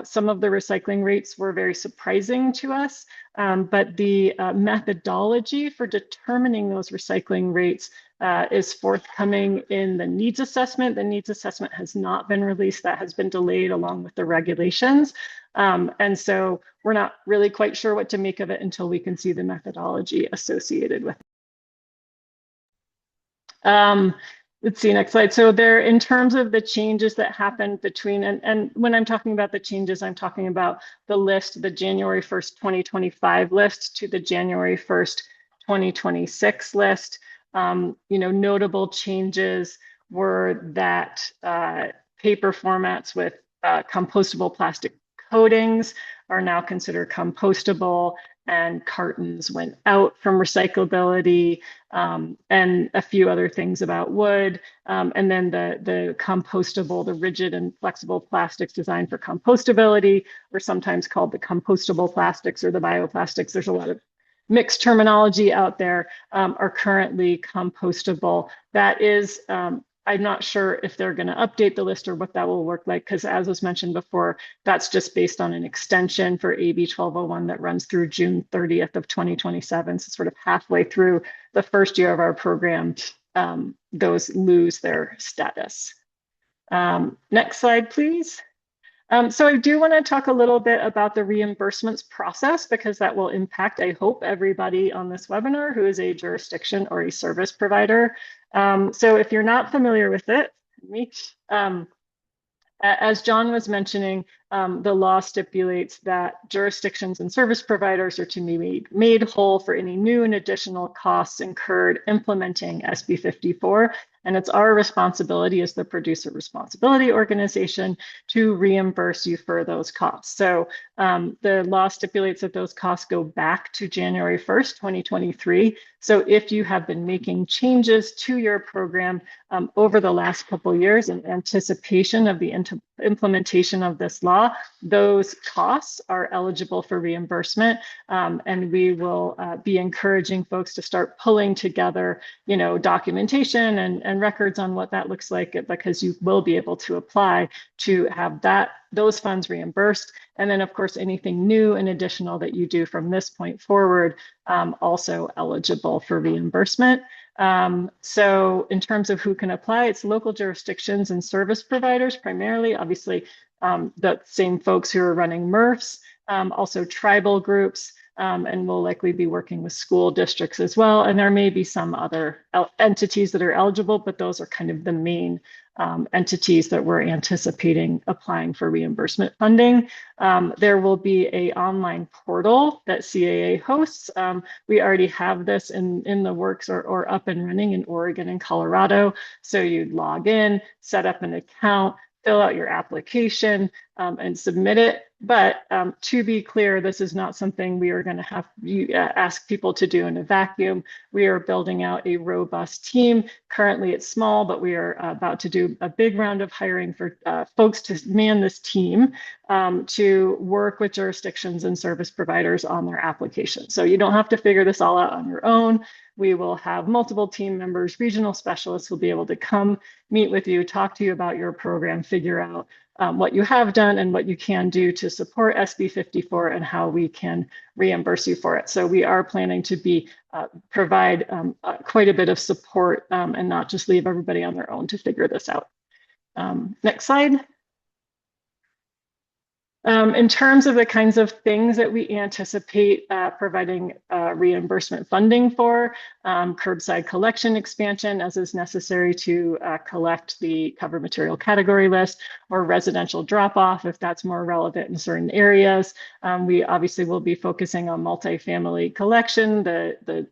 Some of the recycling rates were very surprising to us, but the methodology for determining those recycling rates is forthcoming in the needs assessment. The needs assessment has not been released. That has been delayed along with the regulations. And so we're not really quite sure what to make of it until we can see the methodology associated with it. Let's see, next slide. So there, in terms of the changes that happened between, and when I'm talking about the changes, I'm talking about the list, the January 1st, 2025 list to the January 1st, 2026 list. Notable changes were that paper formats with compostable plastic coatings are now considered compostable, and cartons went out from recyclability, and a few other things about wood. And then the compostable, the rigid and flexible plastics designed for compostability, or sometimes called the compostable plastics or the bioplastics. There's a lot of mixed terminology out there, are currently compostable. That is, I'm not sure if they're going to update the list or what that will work like, because as was mentioned before, that's just based on an extension for AB 1201 that runs through June 30th of 2027. So sort of halfway through the first year of our program, those lose their status. Next slide, please. So I do want to talk a little bit about the reimbursements process, because that will impact, I hope, everybody on this webinar who is a jurisdiction or a service provider. So if you're not familiar with it, as John was mentioning, the law stipulates that jurisdictions and service providers are to be made whole for any new and additional costs incurred implementing SB 54. And it's our responsibility as the producer responsibility organization to reimburse you for those costs. So the law stipulates that those costs go back to January 1st, 2023. So if you have been making changes to your program over the last couple of years in anticipation of the implementation of this law, those costs are eligible for reimbursement. And we will be encouraging folks to start pulling together, documentation and records on what that looks like, because you will be able to apply to have those funds reimbursed. And then, of course, anything new and additional that you do from this point forward, also eligible for reimbursement. So in terms of who can apply, it's local jurisdictions and service providers primarily, obviously, the same folks who are running MRFs, also tribal groups, and we'll likely be working with school districts as well. And there may be some other entities that are eligible, but those are kind of the main entities that we're anticipating applying for reimbursement funding. There will be an online portal that CAA hosts. We already have this in the works or up and running in Oregon and Colorado. So you'd log in, set up an account, fill out your application, and submit it. But to be clear, this is not something we are going to have you ask people to do in a vacuum. We are building out a robust team. Currently, it's small, but we are about to do a big round of hiring for folks to man this team to work with jurisdictions and service providers on their applications. So you don't have to figure this all out on your own. We will have multiple team members, regional specialists who will be able to come meet with you, talk to you about your program, figure out what you have done and what you can do to support SB 54 and how we can reimburse you for it. So we are planning to provide quite a bit of support and not just leave everybody on their own to figure this out. Next slide. In terms of the kinds of things that we anticipate providing reimbursement funding for, curbside collection expansion as is necessary to collect the covered material category list, or residential drop-off if that's more relevant in certain areas. We obviously will be focusing on multifamily collection, the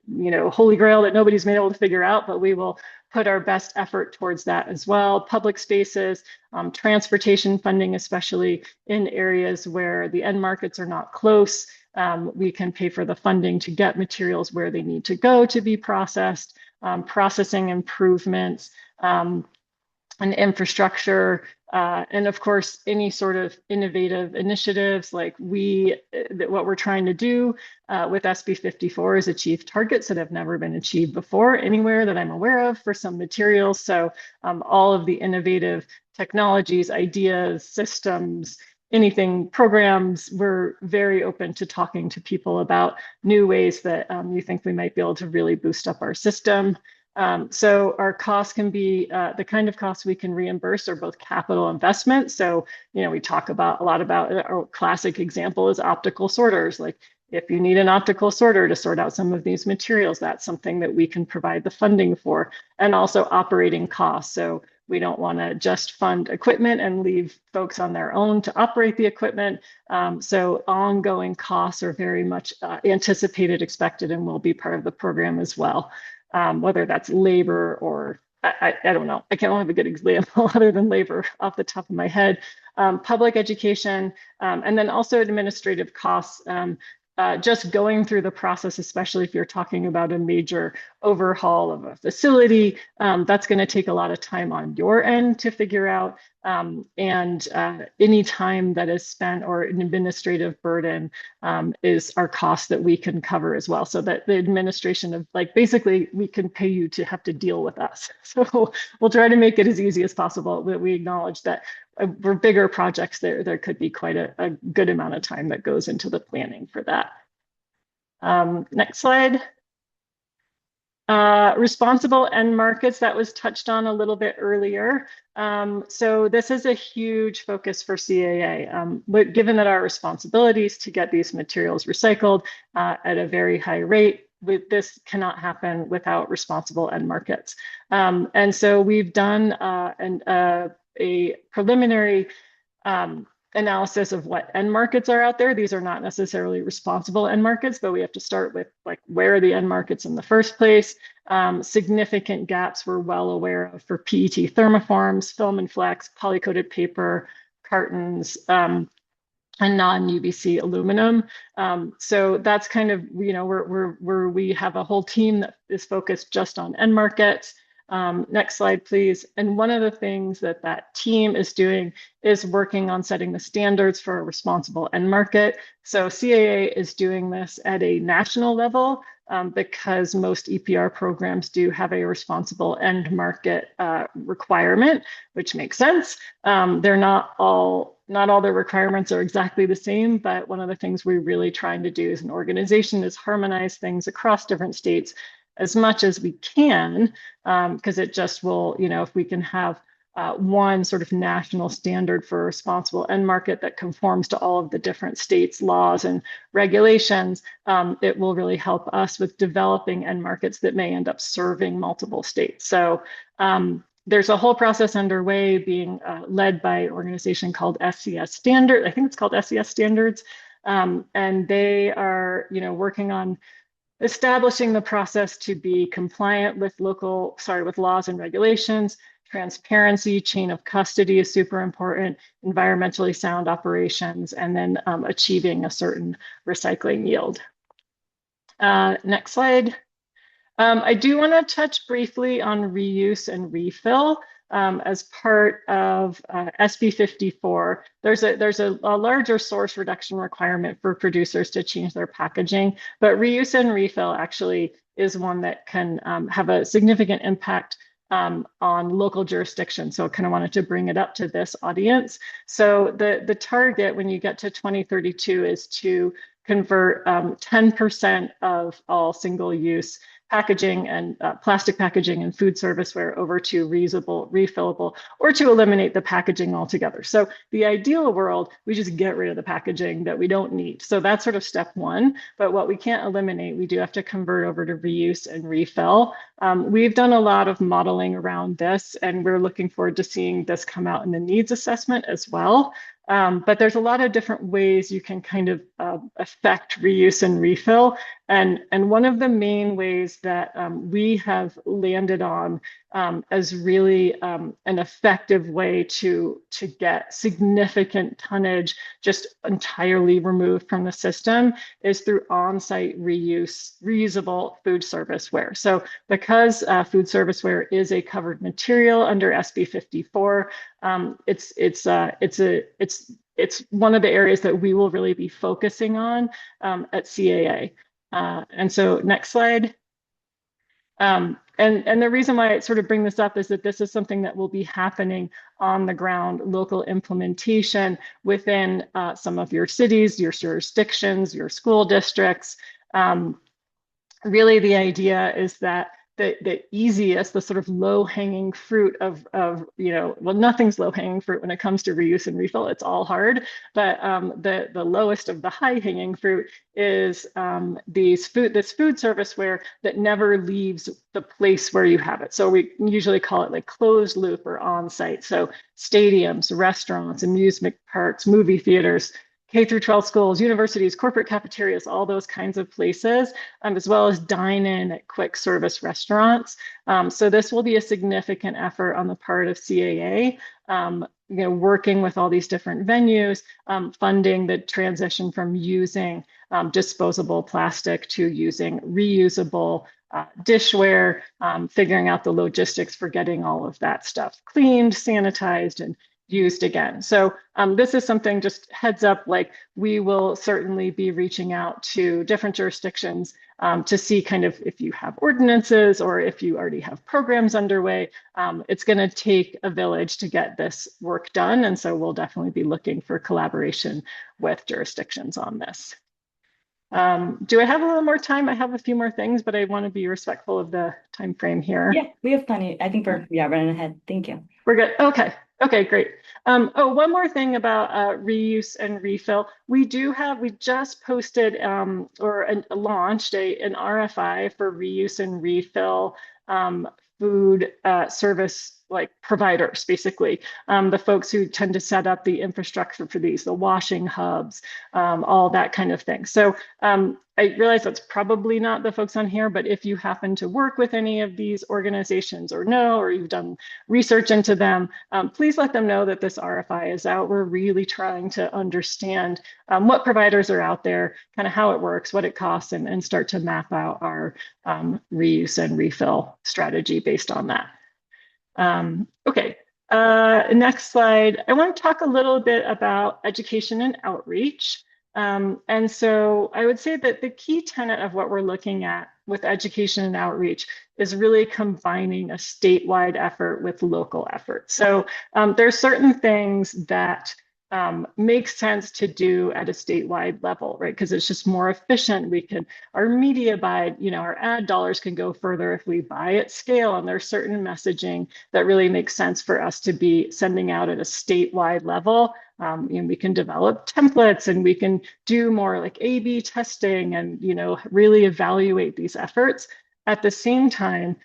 holy grail that nobody's been able to figure out, but we will put our best effort towards that as well. Public spaces, transportation funding, especially in areas where the end markets are not close. We can pay for the funding to get materials where they need to go to be processed, processing improvements, and infrastructure, and of course, any sort of innovative initiatives like what we're trying to do with SB 54 is achieve targets that have never been achieved before anywhere that I'm aware of for some materials. So all of the innovative technologies, ideas, systems, anything, programs, we're very open to talking to people about new ways that you think we might be able to really boost up our system. So our costs can be, the kind of costs we can reimburse are both capital investments. So, we talk a lot about, our classic example is optical sorters. Like If you need an optical sorter to sort out some of these materials, that's something that we can provide the funding for, and also operating costs. So we don't want to just fund equipment and leave folks on their own to operate the equipment. So ongoing costs are very much anticipated, expected, and will be part of the program as well. Whether that's labor or I don't know. I can't have a good example other than labor off the top of my head. Public education, and then also administrative costs. Just going through the process, especially if you're talking about a major overhaul of a facility, that's going to take a lot of time on your end to figure out. And any time that is spent or an administrative burden is our cost that we can cover as well. So that the administration of, like, basically we can pay you to have to deal with us. So we'll try to make it as easy as possible, but we acknowledge that for bigger projects, there could be quite a good amount of time that goes into the planning for that. Next slide. Responsible end markets, that was touched on a little bit earlier. So this is a huge focus for CAA, but given that our responsibilities to get these materials recycled at a very high rate, this cannot happen without responsible end markets. And so we've done a preliminary analysis of what end markets are out there. These are not necessarily responsible end markets, but we have to start with, like, where are the end markets in the first place? Significant gaps we're well aware of for PET thermoforms, film and flex, polycoated paper, cartons, and non-UVC aluminum. So that's kind of, you know, where we have a whole team that is focused just on end markets. Next slide, please. And one of the things that that team is doing is working on setting the standards for a responsible end market. So CAA is doing this at a national level because most EPR programs do have a responsible end market requirement, which makes sense. They're not all their requirements are exactly the same, but one of the things we're really trying to do as an organization is harmonize things across different states as much as we can, because it just will, you know, if we can have one sort of national standard for a responsible end market that conforms to all of the different states' laws and regulations, it will really help us with developing end markets that may end up serving multiple states. So there's a whole process underway being led by an organization called SCS Standard. I think it's called SCS Standards. And they are, you know, working on establishing the process to be compliant with with laws and regulations. Transparency, chain of custody is super important, environmentally sound operations, and then achieving a certain recycling yield. Next slide. I do want to touch briefly on reuse and refill. As part of SB 54, there's a larger source reduction requirement for producers to change their packaging, but reuse and refill actually is one that can have a significant impact on local jurisdictions. So I kind of wanted to bring it up to this audience. So the target when you get to 2032 is to convert 10% of all single-use packaging and plastic packaging and food serviceware over to reusable, refillable, or to eliminate the packaging altogether. So the ideal world, we just get rid of the packaging that we don't need. So that's sort of step one. But what we can't eliminate, we do have to convert over to reuse and refill. We've done a lot of modeling around this, and we're looking forward to seeing this come out in the needs assessment as well. But there's a lot of different ways you can kind of affect reuse and refill. And one of the main ways that we have landed on as really an effective way to get significant tonnage just entirely removed from the system is through on-site reusable food serviceware. So because food serviceware is a covered material under SB 54, it's one of the areas that we will really be focusing on at CAA. And so next slide. And the reason why I sort of bring this up is that this is something that will be happening on the ground, local implementation within some of your cities, your jurisdictions, your school districts. Really, the idea is that the easiest, the sort of low-hanging fruit of well, nothing's low-hanging fruit when it comes to reuse and refill. It's all hard, but the lowest of the high-hanging fruit is this food serviceware that never leaves the place where you have it. So we usually call it like closed loop or on-site. So stadiums, restaurants, amusement parks, movie theaters, K through 12 schools, universities, corporate cafeterias, all those kinds of places, as well as dine-in at quick service restaurants. So this will be a significant effort on the part of CAA, working with all these different venues, funding the transition from using disposable plastic to using reusable dishware, figuring out the logistics for getting all of that stuff cleaned, sanitized, and used again. So this is something, just heads up, like we will certainly be reaching out to different jurisdictions to see kind of if you have ordinances or if you already have programs underway. It's going to take a village to get this work done. And so we'll definitely be looking for collaboration with jurisdictions on this. Do I have a little more time? I have a few more things, but I want to be respectful of the time frame here. Yeah, we have plenty. I think we're running ahead. Thank you. We're good. Okay. Okay, great. Oh, one more thing about reuse and refill. We just posted launched an RFI for reuse and refill food service providers, basically, the folks who tend to set up the infrastructure for these, the washing hubs, all that kind of thing. So I realize that's probably not the folks on here, but if you happen to work with any of these organizations or you've done research into them, please let them know that this RFI is out. We're really trying to understand what providers are out there, kind of how it works, what it costs, and start to map out our reuse and refill strategy based on that. Okay, next slide. I want to talk a little bit about education and outreach. And so I would say that the key tenet of what we're looking at with education and outreach is really combining a statewide effort with local effort. So there's certain things that makes sense to do at a statewide level, right? Because it's just more efficient. Our media buy, our ad dollars can go further if we buy at scale. And there's certain messaging that really makes sense for us to be sending out at a statewide level. And we can develop templates and we can do more like A/B testing and, really evaluate these efforts. At the same time,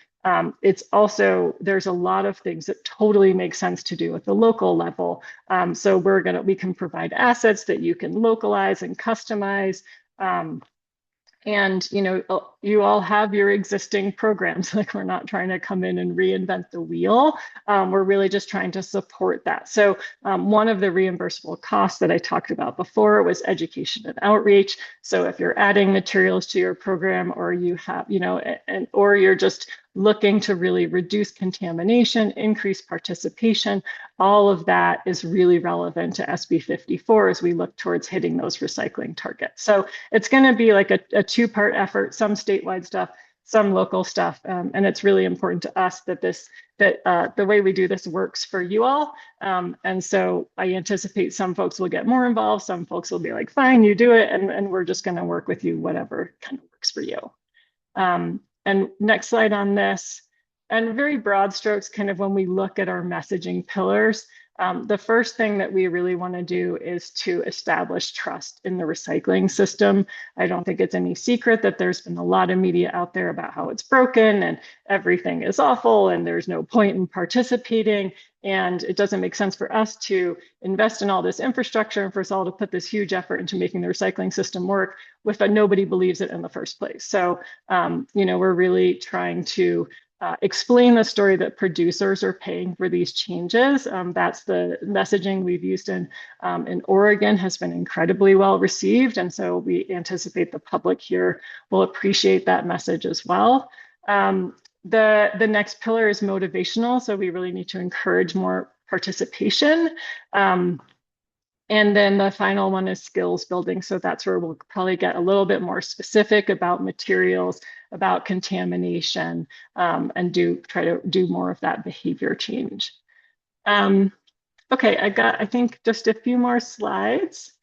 there's a lot of things that totally make sense to do at the local level. So we can provide assets that you can localize and customize. And you all have your existing programs. Like, we're not trying to come in and reinvent the wheel. We're really just trying to support that. So one of the reimbursable costs that I talked about before was education and outreach. So if you're adding materials to your program, or you have, or you're just looking to really reduce contamination, increase participation, all of that is really relevant to SB 54 as we look towards hitting those recycling targets. So it's going to be like a two-part effort, some statewide stuff, some local stuff. And it's really important to us that the way we do this works for you all. And so I anticipate some folks will get more involved. Some folks will be like, fine, you do it. And we're just going to work with you, whatever kind of works for you. And next slide on this, and very broad strokes, kind of when we look at our messaging pillars, the first thing that we really want to do is to establish trust in the recycling system. I don't think it's any secret that there's been a lot of media out there about how it's broken and everything is awful and there's no point in participating. And it doesn't make sense for us to invest in all this infrastructure and for us all to put this huge effort into making the recycling system work if nobody believes it in the first place. So, we're really trying to explain the story that producers are paying for these changes. That's the messaging we've used in Oregon, has been incredibly well received. And so we anticipate the public here will appreciate that message as well. The next pillar is motivational. So we really need to encourage more participation. And then the final one is skills building. So that's where we'll probably get a little bit more specific about materials, about contamination, and try to do more of that behavior change. Okay, I think just a few more slides.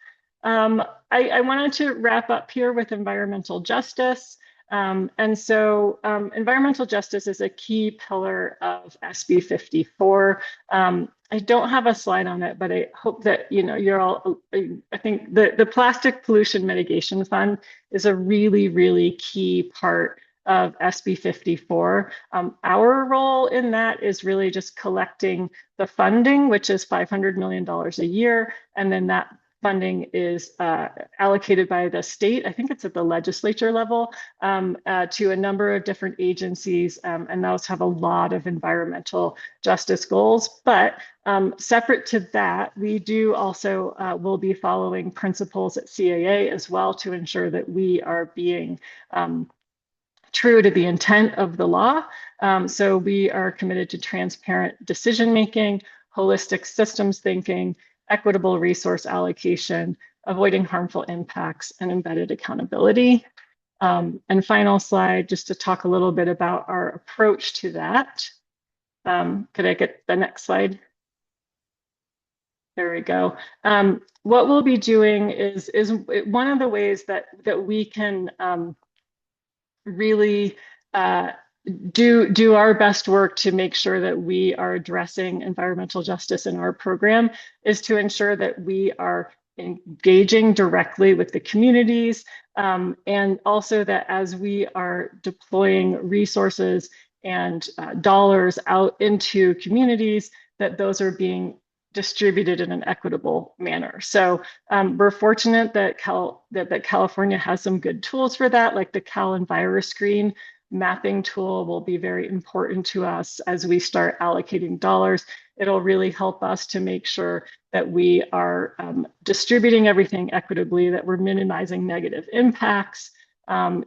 I wanted to wrap up here with environmental justice. And so environmental justice is a key pillar of SB 54. I don't have a slide on it, but I hope that you're all, I think the Plastic Pollution Mitigation Fund is a really, really key part of SB 54. Our role in that is really just collecting the funding, which is $500 million a year, and then that funding is allocated by the state. I think it's at the legislature level to a number of different agencies, and those have a lot of environmental justice goals. But separate to that, we do also will be following principles at CAA as well to ensure that we are being true to the intent of the law. So we are committed to transparent decision-making, holistic systems thinking, equitable resource allocation, avoiding harmful impacts, and embedded accountability. And final slide, just to talk a little bit about our approach to that. Could I get the next slide? There we go. What we'll be doing is one of the ways that we can really do our best work to make sure that we are addressing environmental justice in our program is to ensure that we are engaging directly with the communities, and also that as we are deploying resources and dollars out into communities, that those are being distributed in an equitable manner. So we're fortunate that California has some good tools for that, like the Cal EnviroScreen mapping tool will be very important to us as we start allocating dollars. It'll really help us to make sure that we are distributing everything equitably, that we're minimizing negative impacts and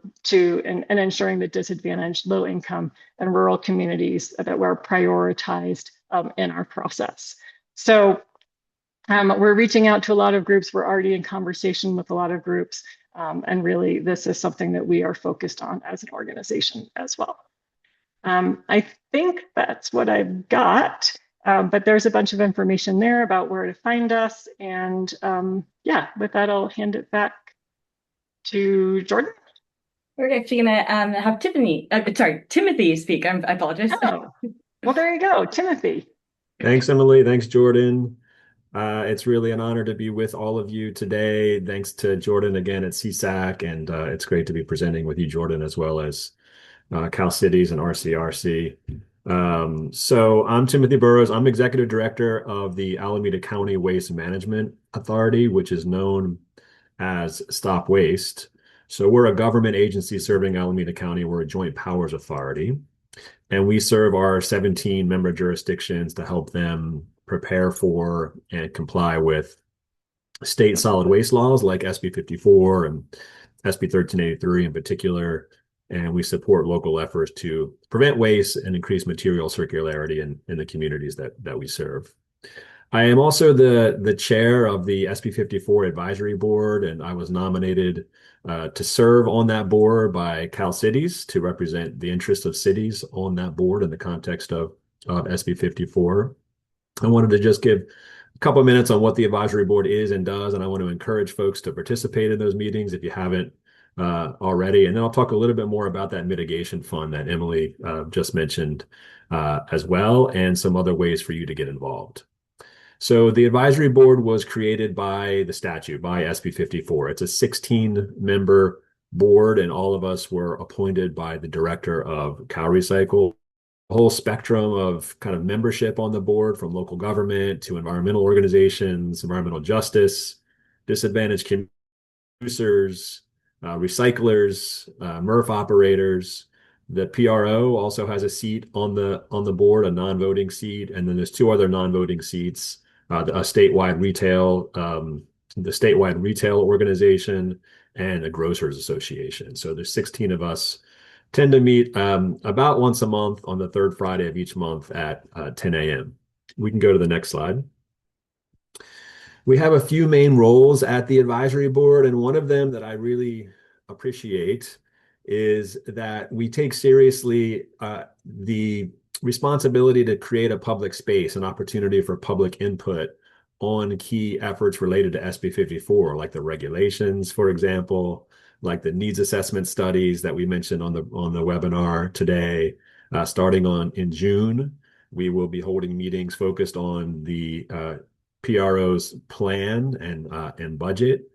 ensuring that disadvantaged, low income, and rural communities that were prioritized in our process. So we're reaching out to a lot of groups. We're already in conversation with a lot of groups. And really, this is something that we are focused on as an organization as well. I think that's what I've got, but there's a bunch of information there about where to find us. And yeah, with that, I'll hand it back to Jordan. We're actually going to have Timothy speak. I apologize. Oh, well, there you go, Timothy. Thanks, Emily. Thanks, Jordan. It's really an honor to be with all of you today. Thanks to Jordan again at CSAC, and it's great to be presenting with you, Jordan, as well as Cal Cities and RCRC. So I'm Timothy Burrows. I'm Executive Director of the Alameda County Waste Management Authority, which is known as StopWaste. So we're a government agency serving Alameda County. We're a joint powers authority, and we serve our 17 member jurisdictions to help them prepare for and comply with state solid waste laws like SB 54 and SB 1383 in particular. And we support local efforts to prevent waste and increase material circularity in the communities that we serve. I am also the chair of the SB 54 Advisory Board, and I was nominated to serve on that board by Cal Cities to represent the interests of cities on that board in the context of SB 54. I wanted to just give a couple of minutes on what the advisory board is and does, and I want to encourage folks to participate in those meetings if you haven't already. And then I'll talk a little bit more about that mitigation fund that Emily just mentioned as well, and some other ways for you to get involved. So the advisory board was created by the statute, by SB 54. It's a 16-member board, and all of us were appointed by the director of Cal Recycle. A whole spectrum of kind of membership on the board, from local government to environmental organizations, environmental justice, disadvantaged producers, recyclers, MRF operators. The PRO also has a seat on the board, a non-voting seat, and then there's two other non-voting seats: the statewide retail organization and a grocers association. So there's 16 of us. Tend to meet about once a month on the third Friday of each month at 10 a.m. We can go to the next slide. We have a few main roles at the advisory board, and one of them that I really appreciate is that we take seriously the responsibility to create a public space, an opportunity for public input on key efforts related to SB 54, like the regulations, for example, like the needs assessment studies that we mentioned on the webinar today. Starting in June, we will be holding meetings focused on the PRO's plan and budget.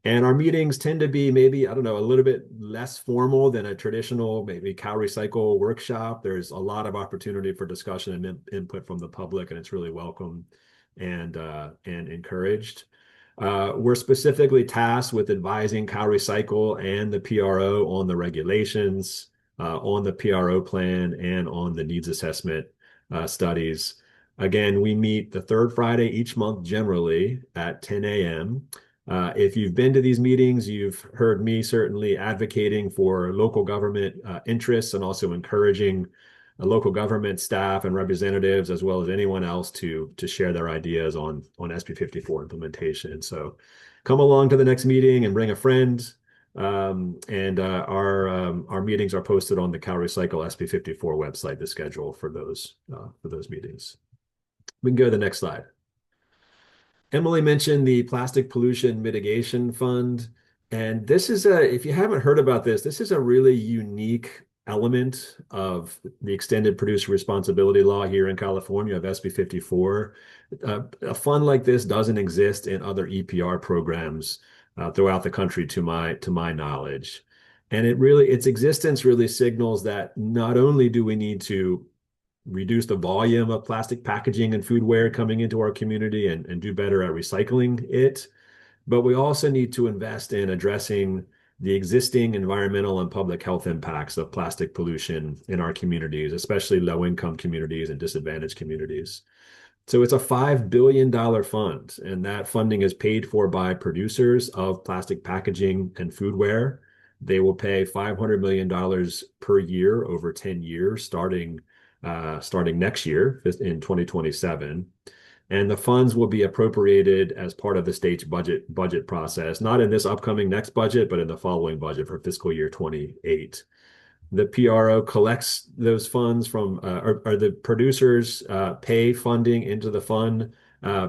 And our meetings tend to be maybe, I don't know, a little bit less formal than a traditional maybe CalRecycle workshop. There's a lot of opportunity for discussion and input from the public, and it's really welcome and encouraged. We're specifically tasked with advising CalRecycle and the PRO on the regulations, on the PRO plan, and on the needs assessment studies. Again, we meet the third Friday each month generally at 10 a.m. If you've been to these meetings, you've heard me certainly advocating for local government interests and also encouraging local government staff and representatives, as well as anyone else, to share their ideas on SB 54 implementation. So come along to the next meeting and bring a friend. Our meetings are posted on the CalRecycle SB 54 website, the schedule for those meetings. We can go to the next slide. Emily mentioned the Plastic Pollution Mitigation Fund. And this is if you haven't heard about this, this is a really unique element of the extended producer responsibility law here in California of SB 54. A fund like this doesn't exist in other EPR programs throughout the country, to my knowledge. And its existence really signals that not only do we need to reduce the volume of plastic packaging and foodware coming into our community and do better at recycling it, but we also need to invest in addressing the existing environmental and public health impacts of plastic pollution in our communities, especially low-income communities and disadvantaged communities. So it's a $5 billion fund, and that funding is paid for by producers of plastic packaging and foodware. They will pay $500 million per year over 10 years, starting next year in 2027. And the funds will be appropriated as part of the state's budget process, not in this upcoming next budget, but in the following budget for fiscal year 28. The PRO collects those funds from, or the producers pay funding into the fund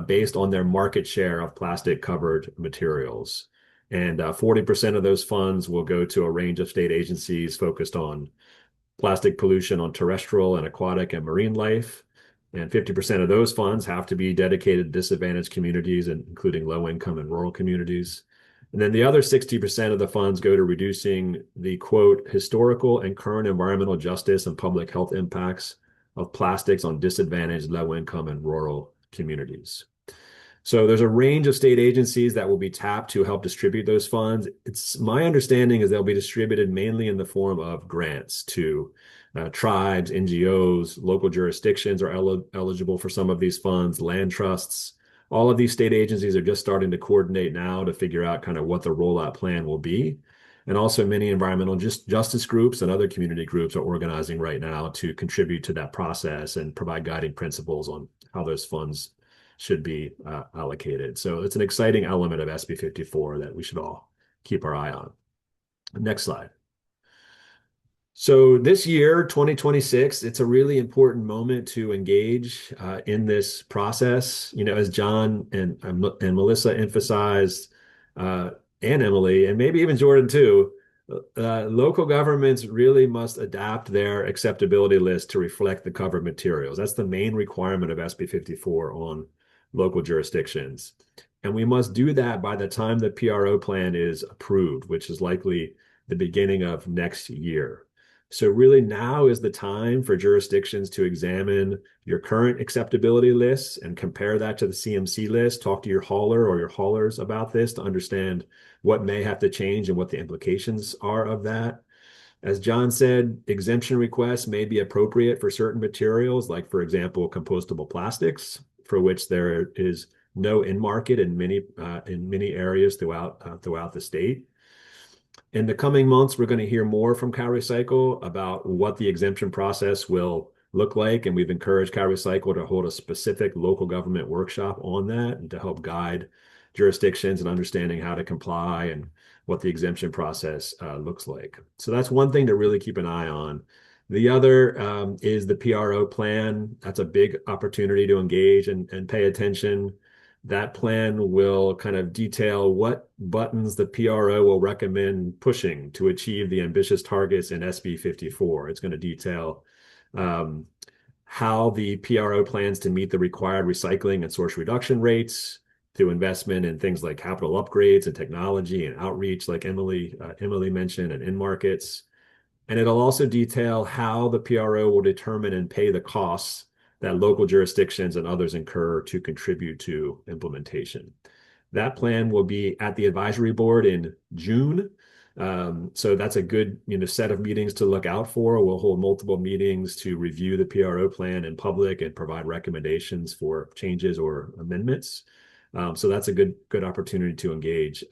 based on their market share of plastic covered materials. And 40% of those funds will go to a range of state agencies focused on plastic pollution on terrestrial and aquatic and marine life. And 50% of those funds have to be dedicated to disadvantaged communities, including low-income and rural communities. And then the other 60% of the funds go to reducing the, quote, historical and current environmental justice and public health impacts of plastics on disadvantaged, low-income, and rural communities. So there's a range of state agencies that will be tapped to help distribute those funds. It's my understanding is they'll be distributed mainly in the form of grants to tribes, NGOs, local jurisdictions are eligible for some of these funds, land trusts. All of these state agencies are just starting to coordinate now to figure out kind of what the rollout plan will be. And also many environmental justice groups and other community groups are organizing right now to contribute to that process and provide guiding principles on how those funds should be allocated. So it's an exciting element of SB 54 that we should all keep our eye on. Next slide. So this year, 2026, it's a really important moment to engage in this process. You know, as John and Melissa emphasized, and Emily, and maybe even Jordan too, local governments really must adapt their acceptability list to reflect the covered materials. That's the main requirement of SB 54 on local jurisdictions. And we must do that by the time the PRO plan is approved, which is likely the beginning of next year. So really now is the time for jurisdictions to examine your current acceptability lists and compare that to the CMC list. Talk to your hauler or your haulers about this to understand what may have to change and what the implications are of that. As John said, exemption requests may be appropriate for certain materials, like, for example, compostable plastics, for which there is no in-market in many areas throughout the state. In the coming months, we're going to hear more from CalRecycle about what the exemption process will look like, and we've encouraged CalRecycle to hold a specific local government workshop on that and to help guide jurisdictions in understanding how to comply and what the exemption process looks like. So that's one thing to really keep an eye on. The other is the PRO plan. That's a big opportunity to engage and pay attention. That plan will kind of detail what buttons the PRO will recommend pushing to achieve the ambitious targets in SB 54. It's going to detail how the PRO plans to meet the required recycling and source reduction rates through investment in things like capital upgrades and technology and outreach, like Emily mentioned, and in markets. And it'll also detail how the PRO will determine and pay the costs that local jurisdictions and others incur to contribute to implementation. That plan will be at the advisory board in June. So that's a good set of meetings to look out for. We'll hold multiple meetings to review the PRO plan in public and provide recommendations for changes or amendments. So that's a good opportunity to engage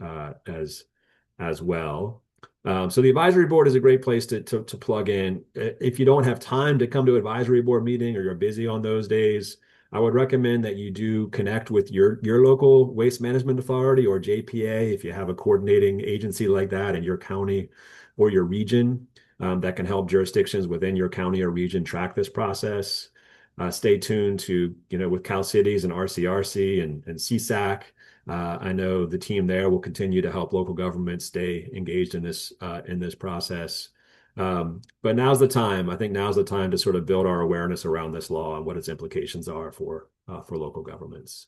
as well. So the advisory board is a great place to plug in. If you don't have time to come to advisory board meeting or you're busy on those days, I would recommend that you do connect with your local waste management authority or JPA if you have a coordinating agency like that in your county or your region that can help jurisdictions within your county or region track this process. Stay tuned to, with Cal Cities and RCRC and CSAC. I know the team there will continue to help local governments stay engaged in this process. But now's the time. I think now's the time to sort of build our awareness around this law and what its implications are for local governments.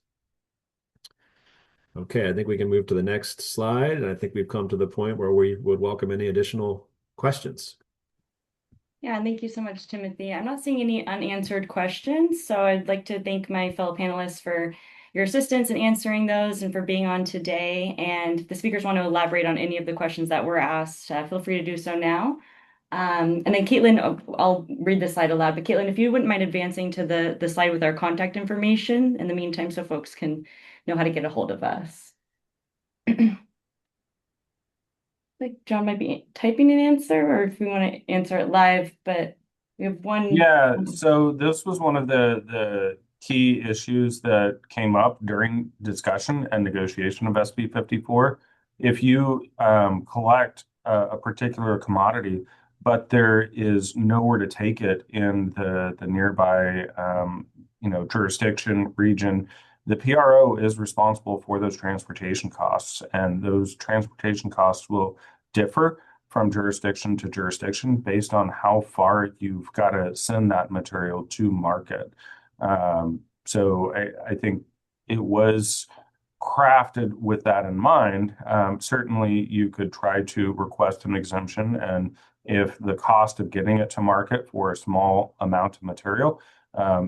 Okay, I think we can move to the next slide. And I think we've come to the point where we would welcome any additional questions. Yeah, thank you so much, Timothy. I'm not seeing any unanswered questions, so I'd like to thank my fellow panelists for your assistance in answering those and for being on today. And if the speakers want to elaborate on any of the questions that were asked, feel free to do so now. And then Caitlin, I'll read the slide aloud, but Caitlin, if you wouldn't mind advancing to the slide with our contact information in the meantime, so folks can know how to get a hold of us. Like John might be typing an answer, or if we want to answer it live, but we have one. Yeah, so this was one of the key issues that came up during discussion and negotiation of SB 54. If you collect a particular commodity, but there is nowhere to take it in the nearby jurisdiction, region, the PRO is responsible for those transportation costs, and those transportation costs will differ from jurisdiction to jurisdiction based on how far you've got to send that material to market. So I think it was crafted with that in mind. Certainly, you could try to request an exemption, and if the cost of getting it to market for a small amount of material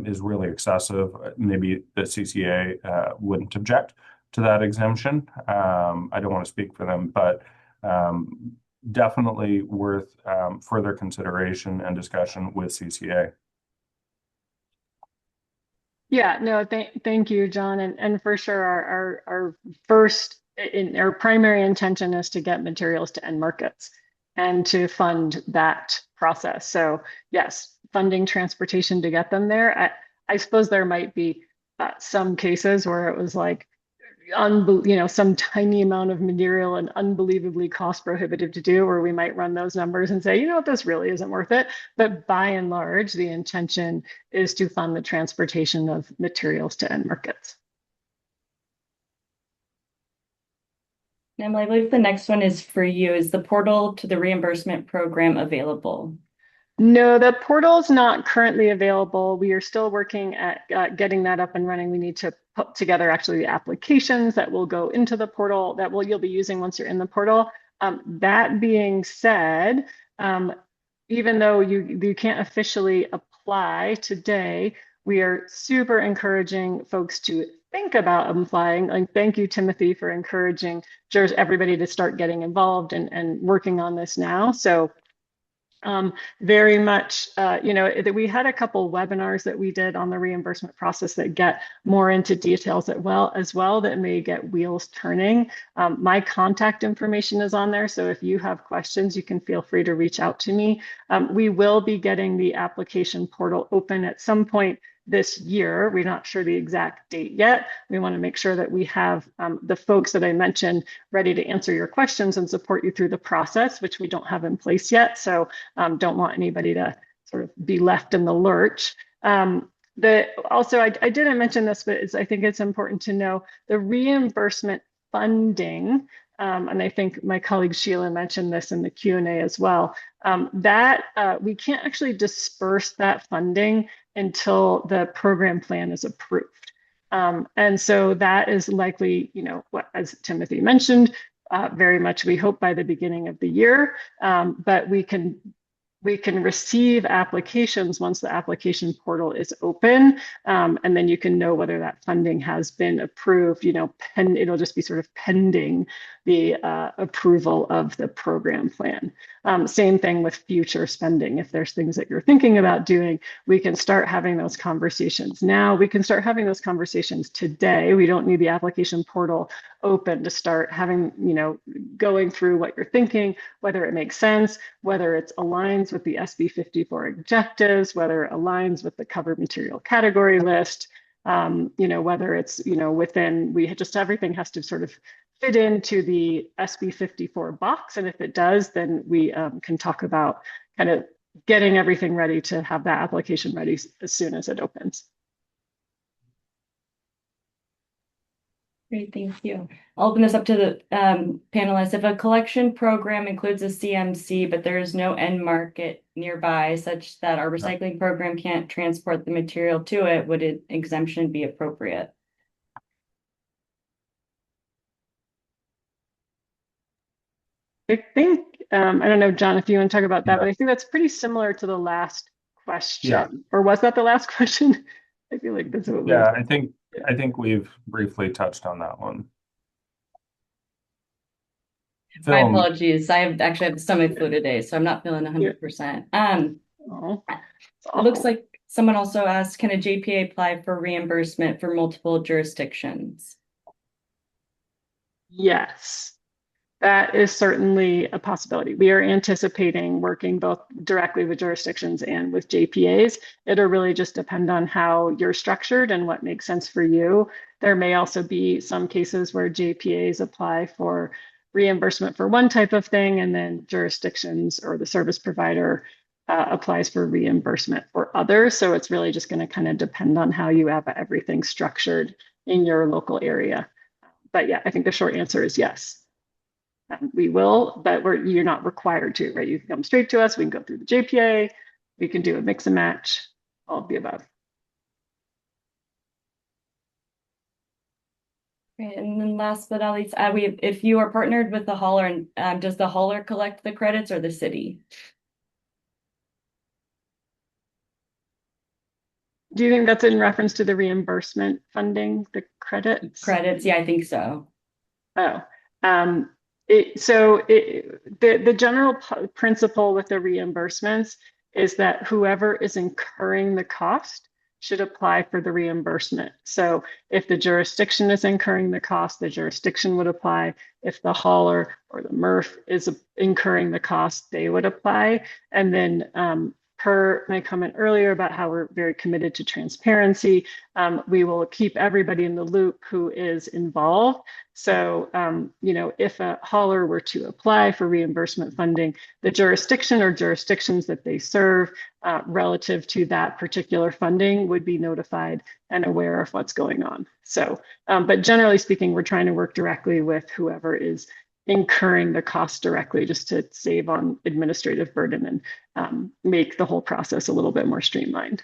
is really excessive, maybe the CCA wouldn't object to that exemption. I don't want to speak for them, but definitely worth further consideration and discussion with CCA. Yeah, no, thank you, John. And for sure, our first, our primary intention is to get materials to end markets and to fund that process. So yes, funding transportation to get them there. I suppose there might be some cases where it was like, some tiny amount of material and unbelievably cost prohibitive to do, or we might run those numbers and say, this really isn't worth it. But by and large, the intention is to fund the transportation of materials to end markets. Emily, I believe the next one is for you. Is the portal to the reimbursement program available? No, the portal is not currently available. We are still working at getting that up and running. We need to put together actually the applications that will go into the portal that you'll be using once you're in the portal. That being said, even though you can't officially apply today, we are super encouraging folks to think about applying. Like, thank you, Timothy, for encouraging everybody to start getting involved and working on this now. So very much, we had a couple webinars that we did on the reimbursement process that get more into details as well that may get wheels turning. My contact information is on there, so if you have questions, you can feel free to reach out to me. We will be getting the application portal open at some point this year. We're not sure the exact date yet. We want to make sure that we have the folks that I mentioned ready to answer your questions and support you through the process, which we don't have in place yet. So don't want anybody to sort of be left in the lurch. Also, I didn't mention this, but I think it's important to know the reimbursement funding, and I think my colleague Sheila mentioned this in the Q&A as well, that we can't actually disperse that funding until the program plan is approved. And so that is likely, what, as Timothy mentioned, very much we hope by the beginning of the year, but we can receive applications once the application portal is open, and then you can know whether that funding has been approved. It'll just be sort of pending the approval of the program plan. Same thing with future spending. If there's things that you're thinking about doing, we can start having those conversations now. We can start having those conversations today. We don't need the application portal open to start having, going through what you're thinking, whether it makes sense, whether it aligns with the SB 54 objectives, whether it aligns with the covered material category list, whether it's, everything has to sort of fit into the SB 54 box. And if it does, then we can talk about kind of getting everything ready to have that application ready as soon as it opens. Great, thank you. I'll open this up to the panelists. If a collection program includes a CMC, but there is no end market nearby such that our recycling program can't transport the material to it, would an exemption be appropriate? I think, I don't know, John, if you want to talk about that, but I think that's pretty similar to the last question. Yeah. Or was that the last question? I feel like that's what I think we've briefly touched on that one. My apologies. I actually have the stomach flu today, so I'm not feeling 100%. It looks like someone also asked, can a JPA apply for reimbursement for multiple jurisdictions? Yes. That is certainly a possibility. We are anticipating working both directly with jurisdictions and with JPAs. It'll really just depend on how you're structured and what makes sense for you. There may also be some cases where JPAs apply for reimbursement for one type of thing, and then jurisdictions or the service provider applies for reimbursement for others. So it's really just going to kind of depend on how you have everything structured in your local area. But yeah, I think the short answer is yes. We will, but you're not required to, right? You can come straight to us. We can go through the JPA. We can do a mix and match, all of the above. Great. And then last but not least, if you are partnered with the hauler, does the hauler collect the credits or the city? Do you think that's in reference to the reimbursement funding, the credits? Credits, yeah, I think so. The general principle with the reimbursements is that whoever is incurring the cost should apply for the reimbursement. So if the jurisdiction is incurring the cost, the jurisdiction would apply. If the hauler or the MRF is incurring the cost, they would apply. And then per my comment earlier about how we're very committed to transparency, we will keep everybody in the loop who is involved. So, if a hauler were to apply for reimbursement funding, the jurisdiction or jurisdictions that they serve relative to that particular funding would be notified and aware of what's going on. So, but generally speaking, we're trying to work directly with whoever is incurring the cost directly, just to save on administrative burden and make the whole process a little bit more streamlined.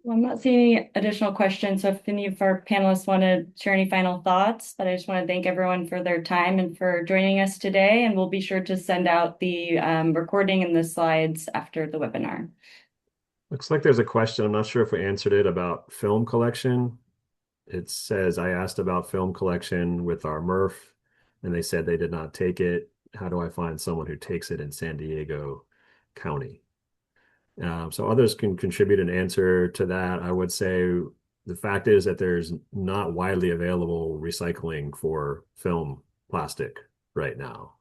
Well, I'm not seeing any additional questions. So if any of our panelists want to share any final thoughts, but I just want to thank everyone for their time and for joining us today. And we'll be sure to send out the recording and the slides after the webinar. Looks like there's a question. I'm not sure if we answered it about film collection. It says, I asked about film collection with our MRF, and they said they did not take it. How do I find someone who takes it in San Diego County? So others can contribute an answer to that. I would say the fact is that there's not widely available recycling for film plastic right now.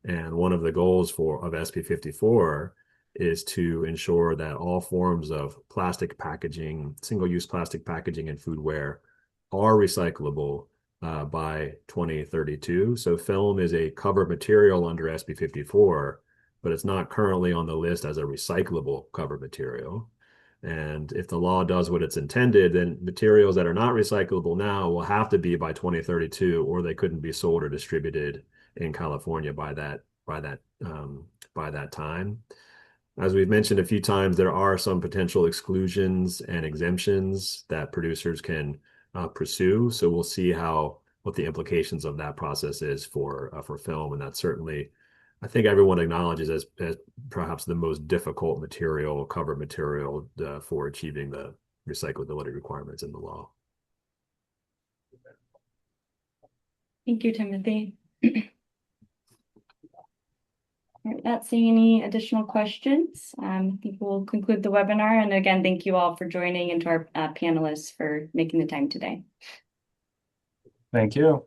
And one of the goals of SB 54 is to ensure that all forms of plastic packaging, single-use plastic packaging and foodware are recyclable by 2032. So film is a covered material under SB 54, but it's not currently on the list as a recyclable cover material. And if the law does what it's intended, then materials that are not recyclable now will have to be by 2032, or they couldn't be sold or distributed in California by that time. As we've mentioned a few times, there are some potential exclusions and exemptions that producers can pursue. So we'll see what the implications of that process is for film, and that's certainly, I think everyone acknowledges as perhaps the most difficult cover material for achieving the recyclability requirements in the law. Thank you, Timothy. All right, not seeing any additional questions. I think we'll conclude the webinar. And again, thank you all for joining, and to our panelists for making the time today. Thank you.